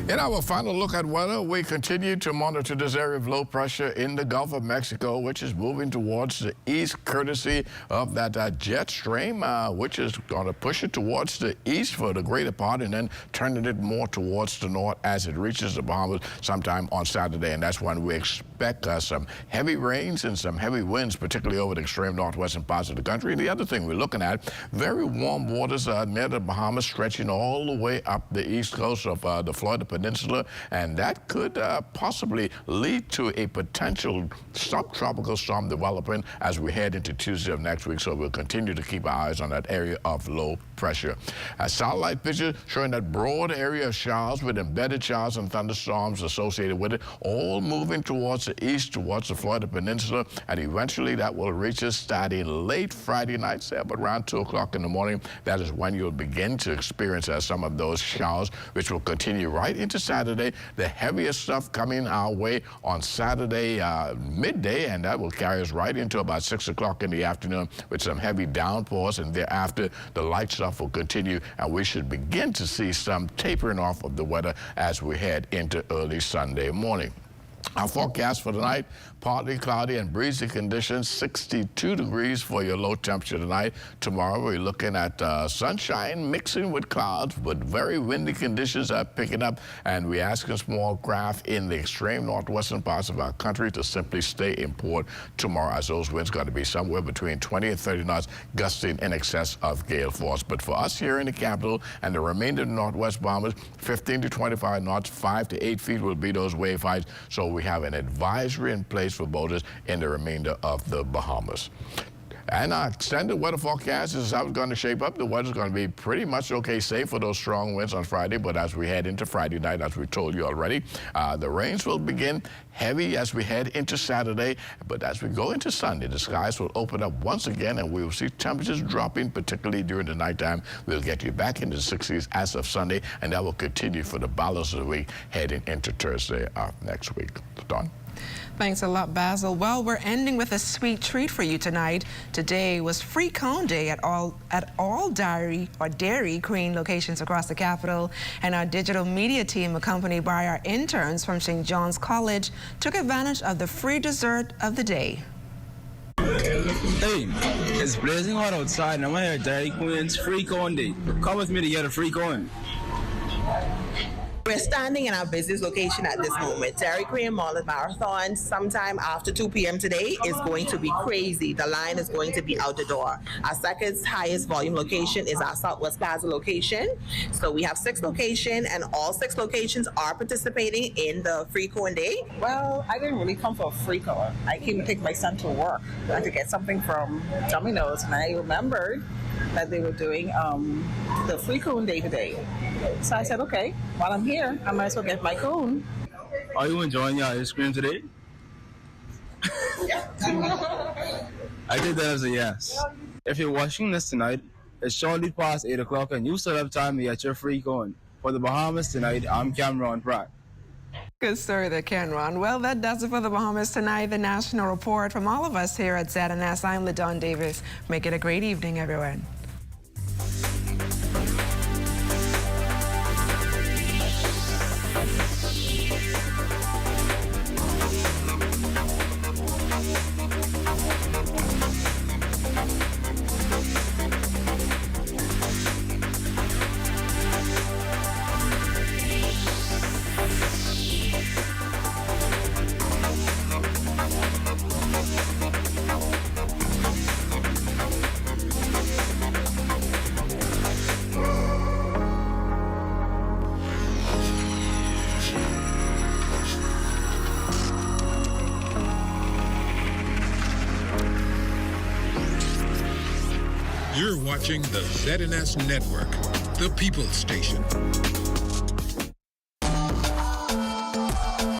In our final look at weather, we continue to monitor this area of low pressure in the Gulf of Mexico, which is moving towards the east courtesy of that jet stream, which is going to push it towards the east for the greater part and then turning it more towards the north as it reaches the Bahamas sometime on Saturday. And that's when we expect some heavy rains and some heavy winds, particularly over the extreme northwestern parts of the country. And the other thing we're looking at, very warm waters near the Bahamas, stretching all the way up the east coast of the Florida Peninsula, and that could possibly lead to a potential subtropical storm developing as we head into Tuesday of next week. So we'll continue to keep our eyes on that area of low pressure. A satellite picture showing that broad area of showers with embedded showers and thunderstorms associated with it, all moving towards the east, towards the Florida Peninsula, and eventually that will reach us starting late Friday night, say about around 2 o'clock in the morning. That is when you'll begin to experience some of those showers, which will continue right into Saturday. The heaviest stuff coming our way on Saturday midday, and that will carry us right into about 6 o'clock in the afternoon with some heavy downpours, and thereafter the light stuff will continue, and we should begin to see some tapering off of the weather as we head into early Sunday morning. Our forecast for tonight, partly cloudy and breezy conditions, 62 degrees for your low temperature tonight. Tomorrow we're looking at sunshine mixing with clouds, but very windy conditions are picking up, and we're asking small craft in the extreme northwestern parts of our country to simply stay in port tomorrow, as those winds got to be somewhere between 20 and 30 knots, gusting in excess of gale force. But for us here in the capital and the remainder of the Northwest Bahamas, 15 to 25 knots, 5 to 8 feet will be those wave heights. So we have an advisory in place for boaters in the remainder of the Bahamas. And our extended weather forecast is how it's going to shape up. The weather's going to be pretty much okay, save for those strong winds on Friday. But as we head into Friday night, as we told you already, the rains will begin heavy as we head into Saturday. But as we go into Sunday, the skies will open up once again, and we will see temperatures dropping, particularly during the nighttime. We'll get you back into the 60s as of Sunday, and that will continue for the balance of the week heading into Thursday of next week. Don? Thanks a lot, Basil. Well, we're ending with a sweet treat for you tonight. Today was Free Cone Day at all Dairy Queen locations across the capital, and our digital media team, accompanied by our interns from St. John's College, took advantage of the free dessert of the day. Hey, it's blazing hot outside, and I'm here at Dairy Queen's Free Cone Day. Come with me to get a free cone. We're standing in our busiest location at this moment, Dairy Queen Mall Marathon. Sometime after 2 p.m. today is going to be crazy. The line is going to be out the door. Our second highest volume location is our Southwest Plaza location. So we have 6 locations, and all 6 locations are participating in the Free Cone Day. Well, I didn't really come for a free cone. I came to take my son to work. I had to get something from Domino's, and I remembered that they were doing the Free Cone Day today. So I said, okay, while I'm here, I might as well get my cone. Are you enjoying your ice cream today? I think that is a yes. If you're watching this tonight, it's shortly past 8 o'clock and you still have time to get your free cone. For the Bahamas tonight, I'm Cameron Pratt. Good story there, Cameron. Well, that does it for the Bahamas tonight. The National Report from all of us here at ZNS. I'm LaDawn Davis. Make it a great evening, everyone. You're watching the ZNS Network, the People's Station.